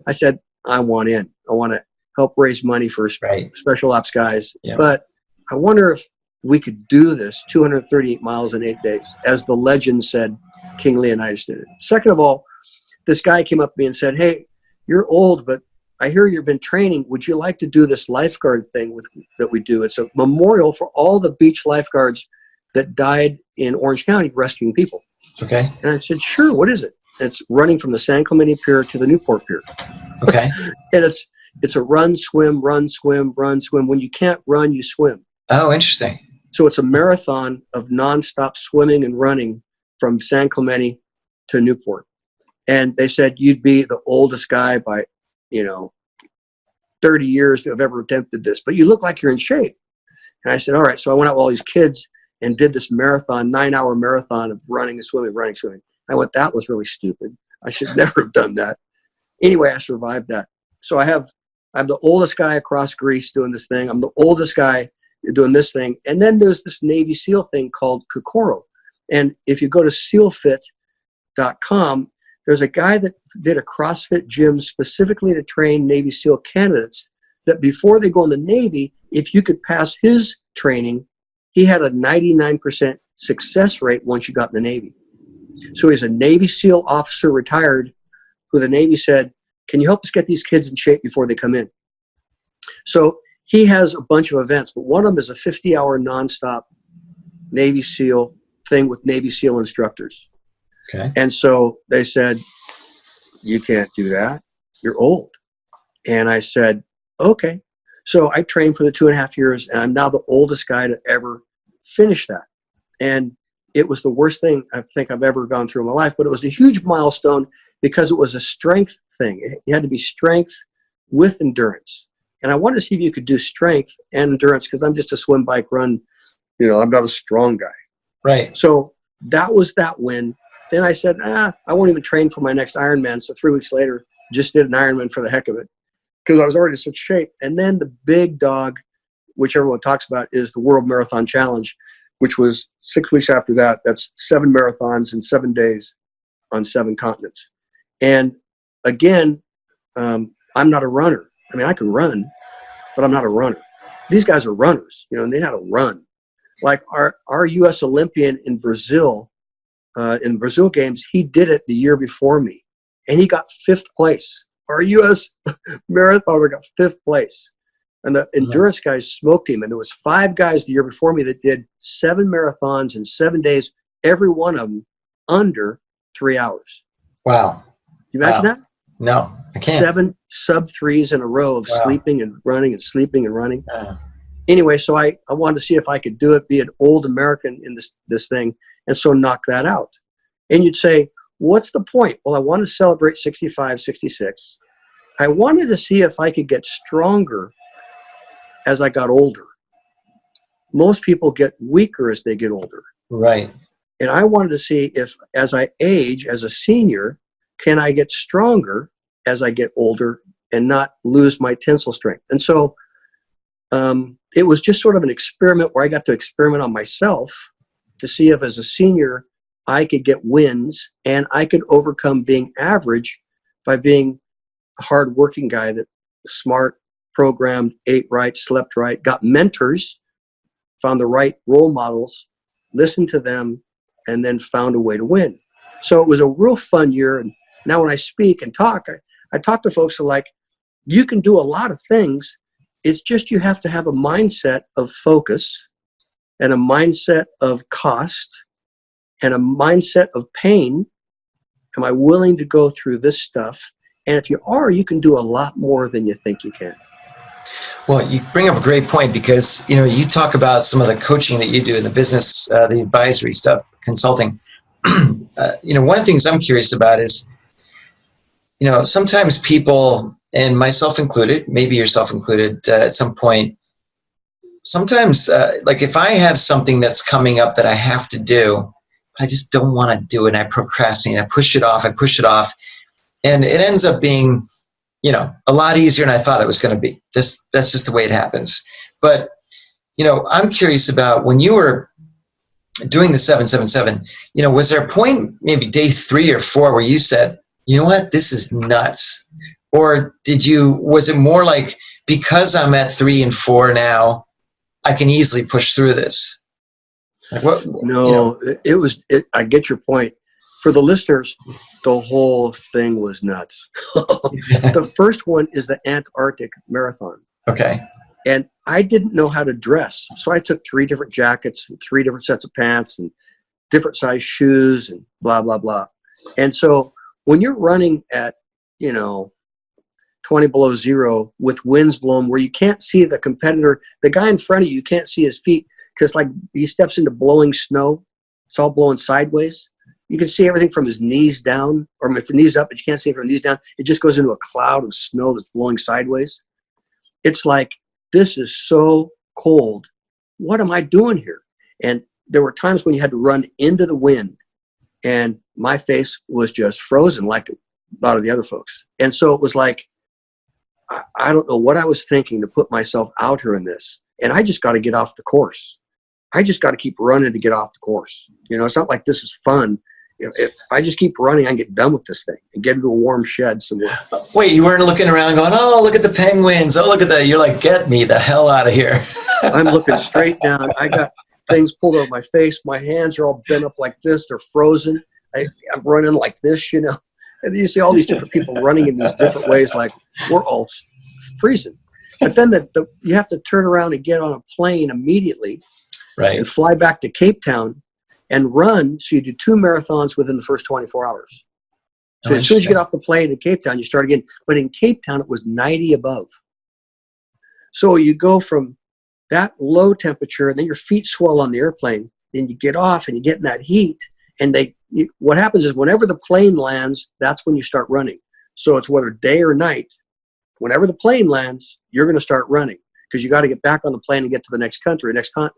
I said, I want in. I want to help raise money for special ops guys. Yeah. But I wonder if we could do this 238 miles in 8 days, as the legend said King Leonidas did it. Second of all, this guy came up to me and said, hey, you're old, but I hear you've been training. Would you like to do this lifeguard thing that we do? It's a memorial for all the beach lifeguards that died in Orange County rescuing people. Okay. And I said, sure, what is it? It's running from the San Clemente Pier to the Newport Pier. Okay. And it's a run, swim, run, swim, run, swim. When you can't run, you swim. Oh, interesting. So it's a marathon of nonstop swimming and running from San Clemente to Newport. And they said, you'd be the oldest guy by 30 years to have ever attempted this, but you look like you're in shape. And I said, all right. So I went out with all these kids and did this marathon, 9-hour marathon of running and swimming, running, swimming. I went, that was really stupid. I should never have done that. Anyway, I survived that. So I'm the oldest guy across Greece doing this thing. I'm the oldest guy doing this thing. And then there's this Navy SEAL thing called Kokoro. And if you go to sealfit.com, there's a guy that did a CrossFit gym specifically to train Navy SEAL candidates, that before they go in the Navy, if you could pass his training, he had a 99% success rate once you got in the Navy. So he's a Navy SEAL officer retired, who the Navy said, can you help us get these kids in shape before they come in? So he has a bunch of events, but one of them is a 50-hour nonstop Navy SEAL thing with Navy SEAL instructors. Okay. And so they said, you can't do that. You're old. And I said, okay. So I trained for the 2.5 years, and I'm now the oldest guy to ever finish that. And it was the worst thing I think I've ever gone through in my life, but it was a huge milestone because it was a strength thing. You had to be strength with endurance. And I wanted to see if you could do strength and endurance, because I'm just a swim, bike, run. I'm not a strong guy. Right. So that was that win. Then I said, I won't even train for my next Ironman. So 3 weeks later, just did an Ironman for the heck of it, because I was already in such shape. And then the big dog, which everyone talks about, is the World Marathon Challenge, which was 6 weeks after that. That's 7 marathons in 7 days on 7 continents. And again, I'm not a runner. I mean, I can run, but I'm not a runner. These guys are runners, and they know how to run. Like our U.S. Olympian in Brazil, in the Brazil Games, he did it the year before me, and he got 5th place. Our U.S. marathoner got 5th place, and the endurance guys smoked him. And there was 5 guys the year before me that did 7 marathons in 7 days, every one of them under 3 hours. Wow! You imagine that? No, I can't. 7 sub-3s in a row of sleeping and running and sleeping and running. Anyway, so I wanted to see if I could do it, be an old American in this thing, and so knock that out. And you'd say, what's the point? Well, I want to celebrate 65, 66. I wanted to see if I could get stronger as I got older. Most people get weaker as they get older. Right. And I wanted to see if, as I age, as a senior, can I get stronger as I get older and not lose my tensile strength? And so it was just sort of an experiment where I got to experiment on myself to see if, as a senior, I could get wins and I could overcome being average by being a hardworking guy that was smart, programmed, ate right, slept right, got mentors, found the right role models, listened to them, and then found a way to win. So it was a real fun year. And now when I speak and talk, I talk to folks who are like, you can do a lot of things. It's just you have to have a mindset of focus and a mindset of cost and a mindset of pain. Am I willing to go through this stuff? And if you are, you can do a lot more than you think you can. Well, you bring up a great point, because you talk about some of the coaching that you do in the business, the advisory stuff, consulting. One of the things I'm curious about is, sometimes people, and myself included, maybe yourself included, at some point, sometimes, like if I have something that's coming up that I have to do, I just don't want to do it, and I procrastinate, I push it off, and it ends up being, you know, a lot easier than I thought it was going to be. That's just the way it happens. But, you know, I'm curious about when you were doing the 777, you know, was there a point, maybe day 3 or 4, where you said, you know what, this is nuts? Or was it more like, because I'm at 3 and 4 now, I can easily push through this? Like what? No, you know? I get your point. For the listeners, the whole thing was nuts. The first one is the Antarctic Marathon. Okay. And I didn't know how to dress. So I took 3 different jackets and 3 different sets of pants and different size shoes and blah, blah, blah. And so when you're running at, you know, 20 below zero with winds blowing where you can't see the competitor, the guy in front of you can't see his feet because like he steps into blowing snow. It's all blowing sideways. You can see everything from his knees down, or from knees up, but you can't see it from knees down. It just goes into a cloud of snow that's blowing sideways. It's like, this is so cold. What am I doing here? And there were times when you had to run into the wind, and my face was just frozen like a lot of the other folks. And so it was like, I don't know what I was thinking to put myself out here in this. And I just got to get off the course. I just got to keep running to get off the course. You know, it's not like this is fun. If I just keep running, I can get done with this thing and get into a warm shed somewhere. Wait, you weren't looking around going, oh, look at the penguins. Oh, look at that. You're like, get me the hell out of here. I'm looking straight down. I got things pulled over my face. My hands are all bent up like this. They're frozen. I'm running like this, you know. And you see all these different people running in these different ways, like we're all freezing. But then you have to turn around and get on a plane immediately, right, and fly back to Cape Town and run. So you do 2 marathons within the first 24 hours. So as soon as you get off the plane in Cape Town, you start again. But in Cape Town, it was 90 above. So you go from that low temperature, and then your feet swell on the airplane. Then you get off and you get in that heat. And what happens is whenever the plane lands, that's when you start running. So it's whether day or night. Whenever the plane lands, you're going to start running because you got to get back on the plane and get to the next country, next continent.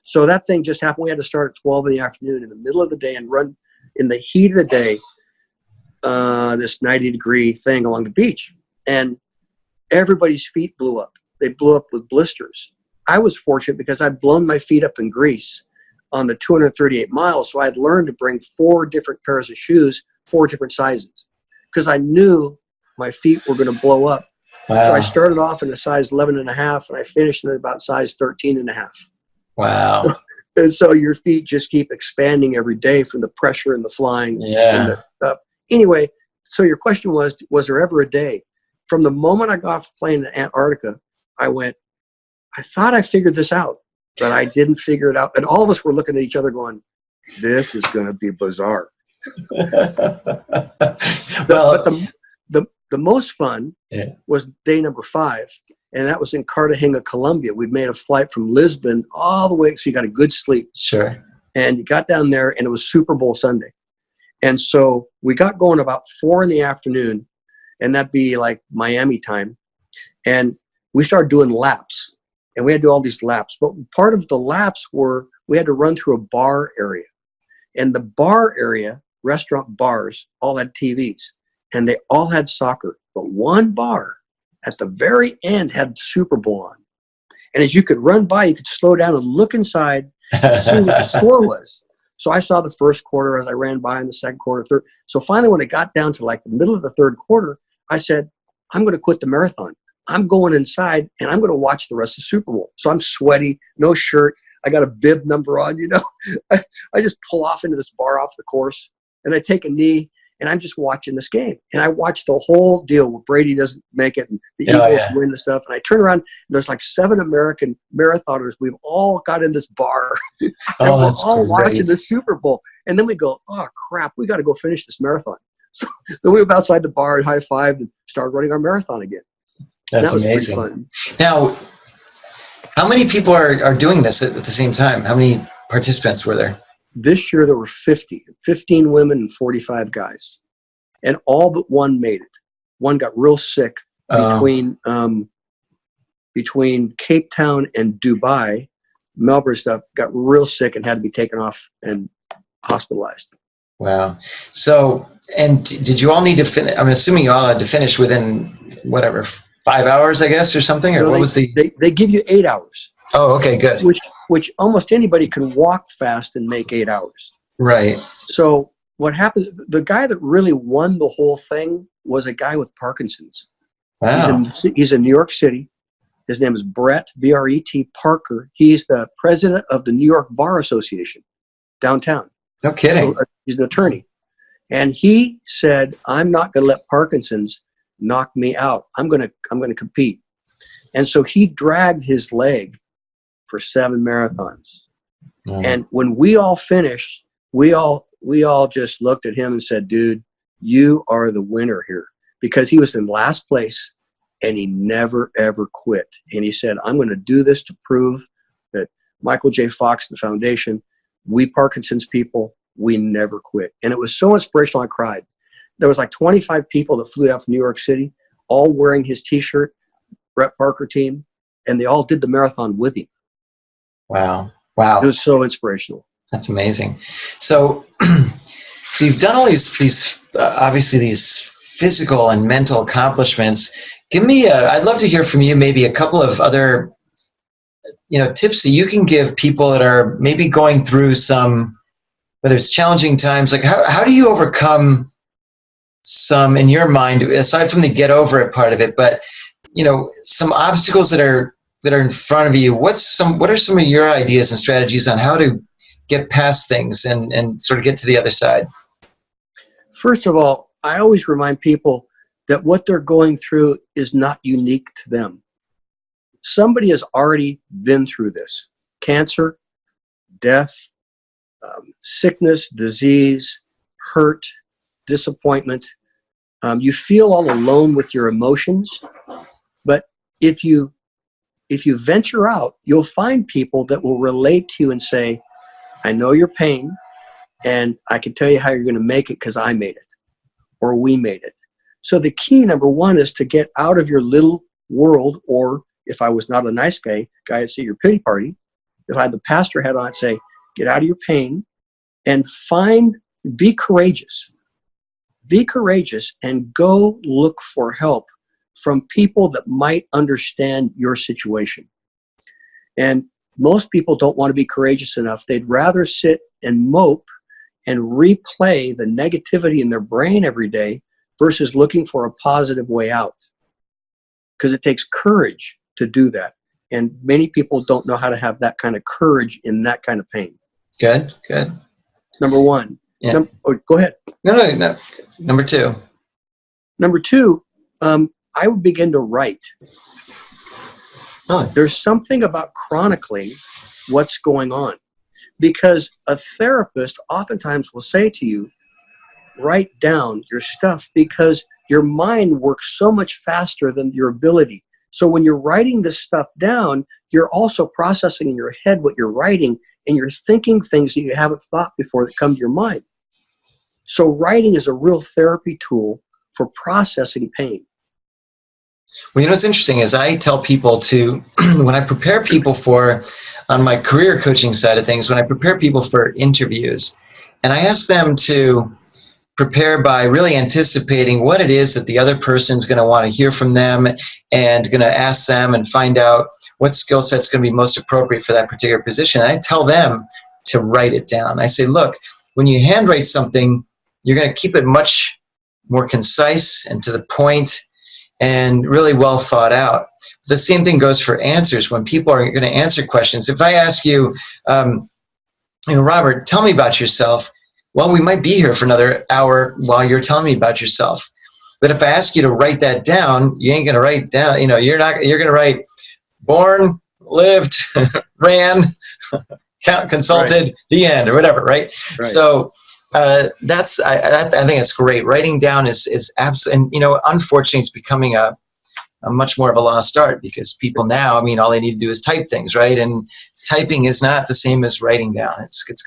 So that thing just happened. We had to start at 12 in the afternoon in the middle of the day and run in the heat of the day, this 90-degree thing along the beach. And everybody's feet blew up. They blew up with blisters. I was fortunate because I'd blown my feet up in Greece on the 238 miles. So I had learned to bring 4 different pairs of shoes, 4 different sizes, because I knew my feet were going to blow up. Wow. So I started off in a size 11.5 and I finished in about size 13.5. Wow. And so your feet just keep expanding every day from the pressure and the flying. Yeah. And anyway, so your question was there ever a day? From the moment I got off the plane in Antarctica, I went, I thought I figured this out, but I didn't figure it out. And all of us were looking at each other going, this is going to be bizarre. But the most fun was day number 5. And that was in Cartagena, Colombia. We'd made a flight from Lisbon all the way, so you got a good sleep. Sure. And you got down there, and it was Super Bowl Sunday. And so we got going about 4 in the afternoon, and that'd be like Miami time. And we started doing laps, and we had to do all these laps. But part of the laps were we had to run through a bar area. And the bar area, restaurant bars, all had TVs, and they all had soccer. But one bar at the very end had the Super Bowl on. And as you could run by, you could slow down and look inside and see what the score was. So I saw the first quarter as I ran by, in the second quarter, third. So finally, when it got down to like the middle of the third quarter, I said, I'm going to quit the marathon. I'm going inside and I'm going to watch the rest of the Super Bowl. So I'm sweaty, no shirt. I got a bib number on, you know. I just pull off into this bar off the course and I take a knee. And I'm just watching this game. And I watched the whole deal where Brady doesn't make it and the Eagles win and stuff. And I turn around, and there's like 7 American marathoners. We've all got in this bar. And we're all watching the Super Bowl. And then we go, oh, crap, we got to go finish this marathon. So we went outside the bar and high-fived and started running our marathon again. That's amazing. Fun. Now, how many people are doing this at the same time? How many participants were there? This year there were 15 women and 45 guys. And all but one made it. One got real sick between Cape Town and Dubai. Melbourne stuff, got real sick and had to be taken off and hospitalized. Wow. So, and did you all need to finish? I'm assuming you all had to finish within whatever, 5 hours, I guess, or something? Or No, what was the? They give you 8 hours. Oh, okay, good. Which almost anybody can walk fast and make 8 hours. Right. So what happened? The guy that really won the whole thing was a guy with Parkinson's. Wow. He's in New York City. His name is Brett, B-R-E-T, Parker. He's the president of the New York Bar Association downtown. No kidding. So, he's an attorney. And he said, I'm not going to let Parkinson's knock me out. I'm going to compete. And so he dragged his leg for 7 marathons. Mm. And when we all finished, we all just looked at him and said, dude, you are the winner here. Because he was in last place. And he never, ever quit. And he said, I'm going to do this to prove that Michael J. Fox, the foundation, we Parkinson's people, we never quit. And it was so inspirational, I cried. There was like 25 people that flew down from New York City, all wearing his T-shirt, Brett Parker team, and they all did the marathon with him. Wow. Wow. It was so inspirational. That's amazing. So, so you've done all these obviously these physical and mental accomplishments. Give me I'd love to hear from you maybe a couple of other, tips that you can give people that are maybe going through some, whether it's challenging times, like how do you overcome some, in your mind, aside from the get over it part of it, but, some obstacles that are in front of you. What are some of your ideas and strategies on how to get past things and sort of get to the other side? First of all, I always remind people that what they're going through is not unique to them. Somebody has already been through this. Cancer, death, sickness, disease, hurt, disappointment. You feel all alone with your emotions, but if you venture out, you'll find people that will relate to you and say, I know your pain, and I can tell you how you're going to make it because I made it, or we made it. So the key, number one, is to get out of your little world, or if I was not a nice guy at see your pity party, if I had the pastor hat on, I'd say, get out of your pain and be courageous. Be courageous and go look for help from people that might understand your situation. And most people don't want to be courageous enough. They'd rather sit and mope and replay the negativity in their brain every day versus looking for a positive way out. Because it takes courage to do that. And many people don't know how to have that kind of courage in that kind of pain. Good. Number one. Yeah. Go ahead. No. Number two. Number two, I would begin to write. Oh. There's something about chronicling what's going on. Because a therapist oftentimes will say to you, write down your stuff, because your mind works so much faster than your ability. So when you're writing this stuff down, you're also processing in your head what you're writing, and you're thinking things that you haven't thought before that come to your mind. So writing is a real therapy tool for processing pain. Well, what's interesting is I tell people to, when I prepare people on my career coaching side of things, when I prepare people for interviews, and I ask them to prepare by really anticipating what it is that the other person's going to want to hear from them, and going to ask them and find out what skill set's going to be most appropriate for that particular position. And I tell them to write it down. I say, look, when you handwrite something, you're going to keep it much more concise and to the point and really well thought out. The same thing goes for answers. When people are going to answer questions, if I ask you, Robert, tell me about yourself. Well, we might be here for another hour while you're telling me about yourself. But if I ask you to write that down, you ain't going to write down, you're going to write born, lived, ran, consulted, right, the end, or whatever, right? So I think it's great. Writing down is absolutely, and unfortunately it's becoming a much more of a lost art, because people now, all they need to do is type things, right? And typing is not the same as writing down.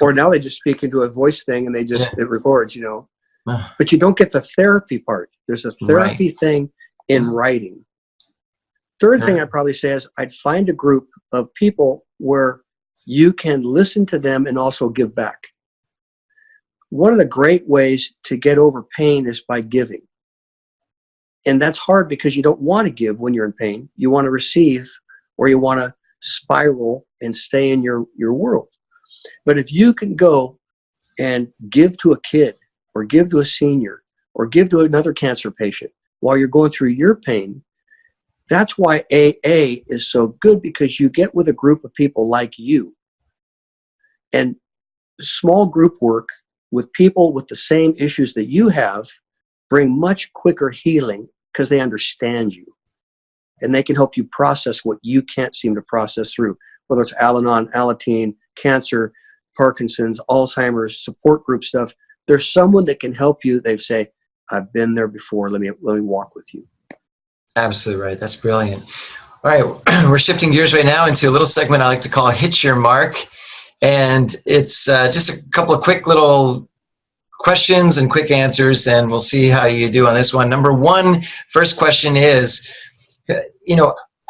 Or now they just speak into a voice thing and it records, But you don't get the therapy part. There's a therapy thing in writing. Third thing I'd probably say is I'd find a group of people where you can listen to them and also give back. One of the great ways to get over pain is by giving. And that's hard because you don't want to give when you're in pain. You want to receive, or you want to spiral and stay in your world. But if you can go and give to a kid, or give to a senior, or give to another cancer patient while you're going through your pain, that's why AA is so good, because you get with a group of people like you. And small group work with people with the same issues that you have bring much quicker healing, because they understand you. And they can help you process what you can't seem to process through, whether it's Al-Anon, Alateen, cancer, Parkinson's, Alzheimer's, support group stuff. There's someone that can help you. They say, I've been there before. Let me walk with you. Absolutely right. That's brilliant. All right. We're shifting gears right now into a little segment I like to call Hit Your Mark. And it's just a couple of quick little questions and quick answers, and we'll see how you do on this one. Number one, first question is,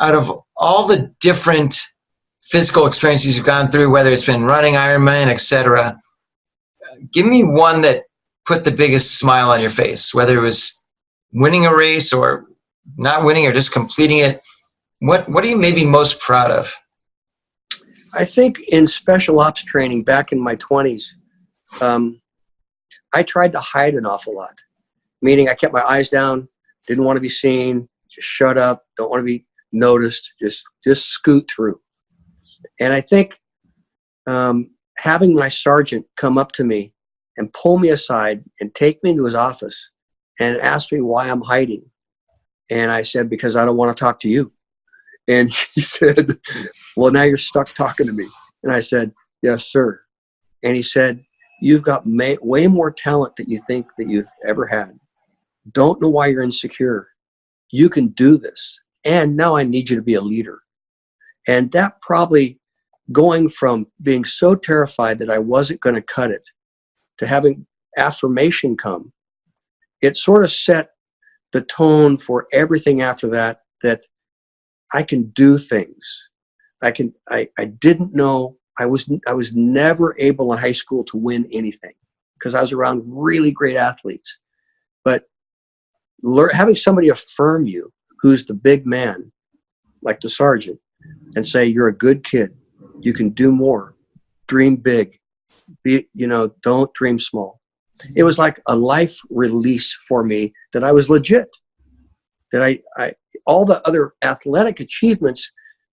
out of all the different physical experiences you've gone through, whether it's been running, Ironman, etc., give me one that put the biggest smile on your face, whether it was winning a race or not winning or just completing it. What are you maybe most proud of? I think in special ops training back in my 20s, I tried to hide an awful lot, meaning I kept my eyes down, didn't want to be seen, just shut up, don't want to be noticed, just scoot through. And I think having my sergeant come up to me and pull me aside and take me into his office and ask me why I'm hiding. And I said, because I don't want to talk to you. And he said, well, now you're stuck talking to me. And I said, yes, sir. And he said, you've got way more talent than you think that you've ever had. Don't know why you're insecure. You can do this. And now I need you to be a leader. And that probably, going from being so terrified that I wasn't going to cut it to having affirmation come, it sort of set the tone for everything after that, that I can do things. I didn't know, I was never able in high school to win anything because I was around really great athletes. But having somebody affirm you, who's the big man, like the sergeant, and say, you're a good kid, you can do more, dream big, don't dream small. It was like a life release for me that I was legit, that I all the other athletic achievements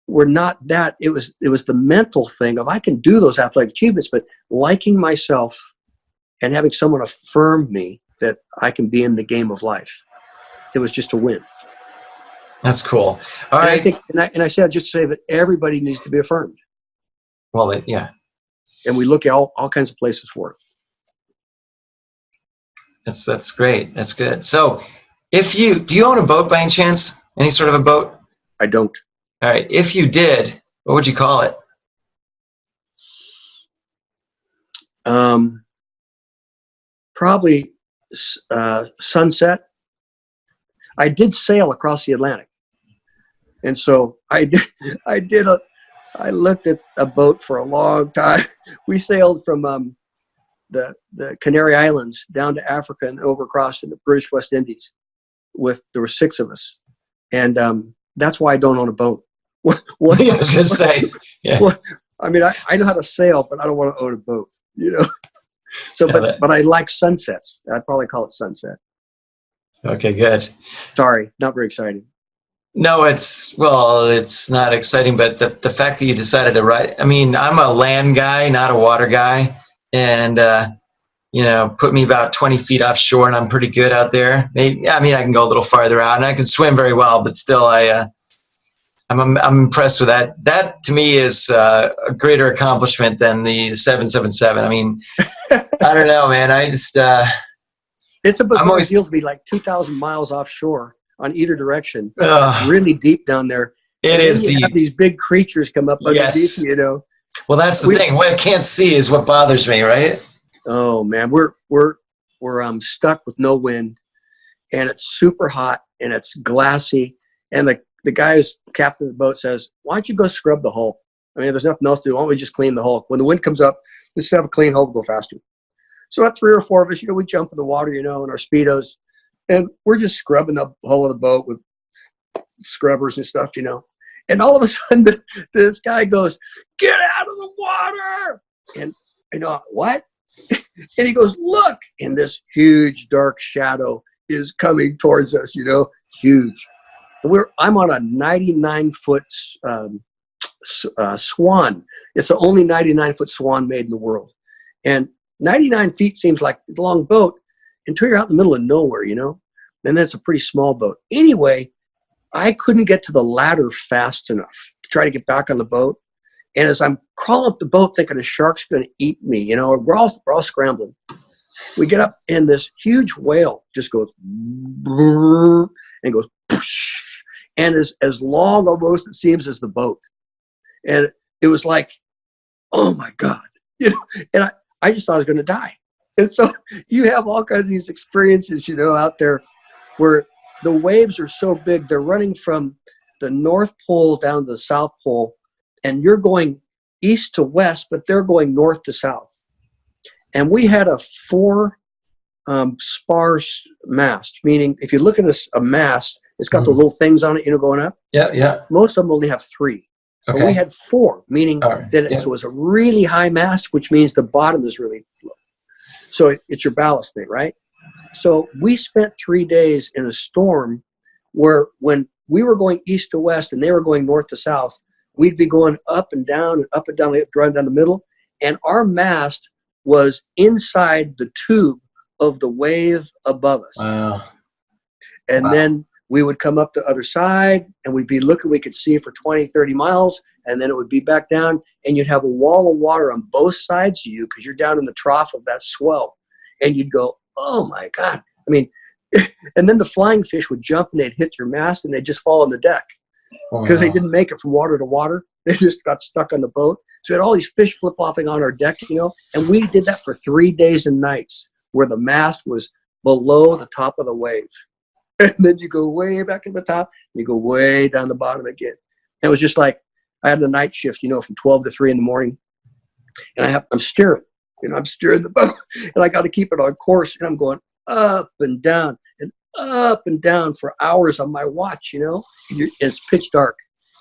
were not that. It was the mental thing of, I can do those athletic achievements, but liking myself and having someone affirm me that I can be in the game of life. It was just a win. That's cool. All right. I think, and I said, just to say that everybody needs to be affirmed. Well, yeah. And we look at all kinds of places for it. That's great. That's good. So do you own a boat by any chance? Any sort of a boat? I don't. All right. If you did, what would you call it? Probably Sunset. I did sail across the Atlantic. And so I looked at a boat for a long time. We sailed from the Canary Islands down to Africa and over across to the British West Indies. There were 6 of us. And that's why I don't own a boat. I was going to say, yeah. Well, I mean, I know how to sail, but I don't want to own a boat, So, but I like sunsets. I'd probably call it Sunset. Okay, good. Sorry, not very exciting. No, it's not exciting, but the fact that you decided to ride, I mean, I'm a land guy, not a water guy. And, put me about 20 feet offshore and I'm pretty good out there. Maybe, I can go a little farther out and I can swim very well, but still I'm impressed with that. That to me is a greater accomplishment than the 777. I mean, I don't know, man. I just, it's a bizarre deal to be like 2,000 miles offshore on either direction. It's really deep down there. It is deep. Have these big creatures come up underneath, Well, that's the thing. What I can't see is what bothers me, right? Oh man, we're stuck with no wind, and it's super hot and it's glassy, and the guy who's captain of the boat says, why don't you go scrub the hull? I mean, there's nothing else to do. Why don't we just clean the hull? When the wind comes up, let's have a clean hull to go faster. So about 3 or 4 of us, we jump in the water, in our Speedos, and we're just scrubbing the hull of the boat with scrubbers and stuff, And all of a sudden, this guy goes, get out of the water! And what? And he goes, look! And this huge dark shadow is coming towards us, huge. I'm on a 99-foot swan. It's the only 99-foot swan made in the world. And 99 feet seems like a long boat until you're out in the middle of nowhere, Then it's a pretty small boat. Anyway, I couldn't get to the ladder fast enough to try to get back on the boat. And as I'm crawling up the boat thinking a shark's going to eat me, we're all scrambling. We get up and this huge whale just goes and goes and as long almost it seems as the boat. And it was like, oh my God, and I just thought I was going to die. And so you have all kinds of these experiences, out there where the waves are so big, they're running from the North Pole down to the South Pole, and you're going east to west, but they're going north to south. And we had a 4 spar mast, meaning if you look at a mast, it's got the little things on it, going up. Yeah. Most of them only have 3. Okay. But we had 4, meaning that it was a really high mast, which means the bottom is really low. So it's your ballast thing, right? So we spent 3 days in a storm where when we were going east to west and they were going north to south, we'd be going up and down, driving down the middle. And our mast was inside the tube of the wave above us. Wow. And then we would come up the other side and we'd be looking, we could see for 20, 30 miles, and then it would be back down and you'd have a wall of water on both sides of you because you're down in the trough of that swell. And you'd go, oh my God. I mean, and then the flying fish would jump and they'd hit your mast and they'd just fall on the deck because they didn't make it from water to water. They just got stuck on the boat. So we had all these fish flip-flopping on our deck, and we did that for 3 days and nights where the mast was below the top of the wave. And then you go way back to the top and you go way down the bottom again. And it was just like, I had the night shift, from 12 to 3 in the morning. And I'm steering, I'm steering the boat and I got to keep it on course. And I'm going up and down for hours on my watch, and it's pitch dark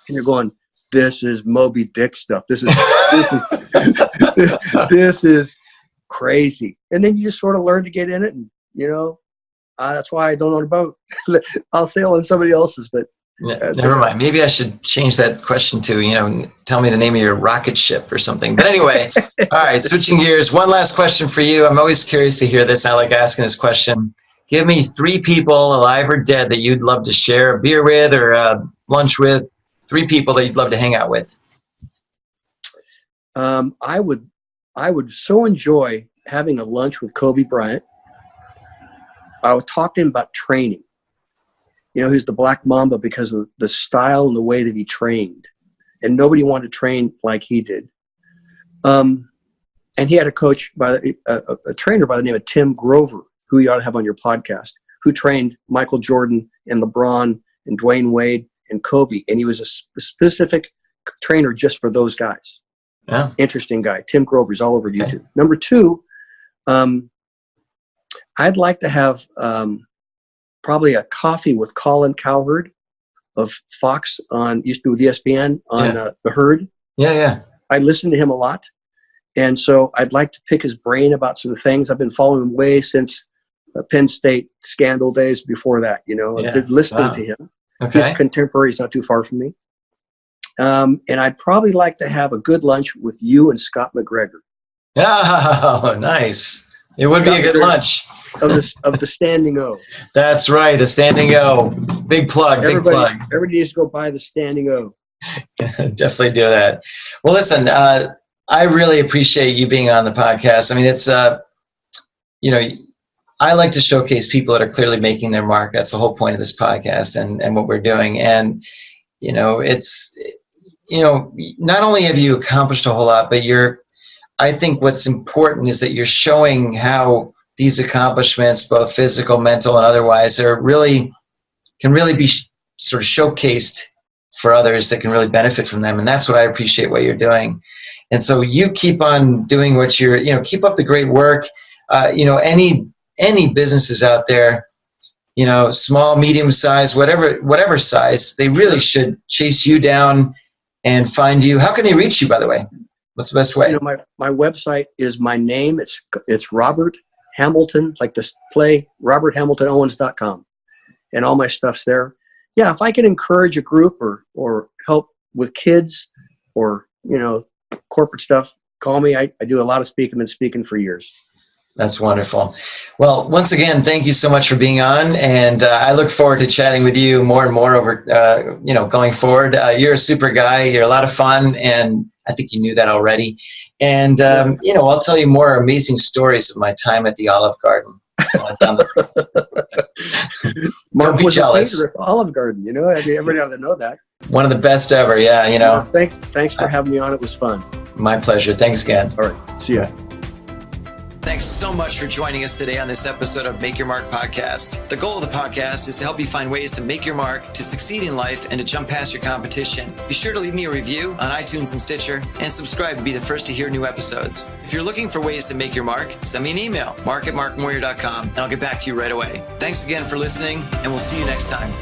and you're going, this is Moby Dick stuff. This is crazy. And then you just sort of learn to get in it and, that's why I don't own a boat. I'll sail on somebody else's, but never mind. Maybe I should change that question to, tell me the name of your rocket ship or something. But anyway, all right, switching gears. One last question for you. I'm always curious to hear this. I like asking this question. Give me 3 people, alive or dead, that you'd love to share a beer with or lunch with. 3 people that you'd love to hang out with. I would so enjoy having a lunch with Kobe Bryant. I would talk to him about training. He's the Black Mamba because of the style and the way that he trained. And nobody wanted to train like he did. And he had a coach, a trainer by the name of Tim Grover, who you ought to have on your podcast, who trained Michael Jordan and LeBron and Dwayne Wade and Kobe. And he was a specific trainer just for those guys. Yeah. Interesting guy. Tim Grover's all over YouTube. Okay. Number 2, I'd like to have probably a coffee with Colin Cowherd of Fox used to be with ESPN on The Herd. Yeah. I listen to him a lot. And so I'd like to pick his brain about some things. I've been following him way since Penn State scandal days before that, I've been listening to him. Okay. His contemporary is not too far from me. And I'd probably like to have a good lunch with you and Scott MacGregor. Oh, nice. It would be a good lunch. Of the Standing O. That's right, the Standing O. Big plug. Everybody needs to go buy the Standing O. Definitely do that. Well, listen, I really appreciate you being on the podcast. I mean, it's, I like to showcase people that are clearly making their mark. That's the whole point of this podcast and what we're doing. And, it's, not only have you accomplished a whole lot, but I think what's important is that you're showing how these accomplishments, both physical, mental, and otherwise, can really be sort of showcased for others that can really benefit from them. And that's what I appreciate what you're doing. And so you keep on doing what keep up the great work. Any businesses out there, small, medium size, whatever size, they really should chase you down and find you. How can they reach you, by the way? What's the best way? My website is my name. It's Robert Hamilton, like this play, roberthamiltonowens.com. And all my stuff's there. Yeah, if I can encourage a group or help with kids or, corporate stuff, call me. I do a lot of speaking, been speaking for years. That's wonderful. Well, once again, thank you so much for being on. And I look forward to chatting with you more and more over, going forward. You're a super guy. You're a lot of fun. And I think you knew that already. And, I'll tell you more amazing stories of my time at the Olive Garden. Mark Don't be was jealous. a painter at the Olive Garden, everybody ought to know that. One of the best ever, yeah, Thanks for having me on. It was fun. My pleasure. Thanks again. All right. See ya. Thanks so much for joining us today on this episode of Make Your Mark Podcast. The goal of the podcast is to help you find ways to make your mark, to succeed in life, and to jump past your competition. Be sure to leave me a review on iTunes and Stitcher, and subscribe to be the first to hear new episodes. If you're looking for ways to make your mark, send me an email, mark@markmoyer.com, and I'll get back to you right away. Thanks again for listening, and we'll see you next time.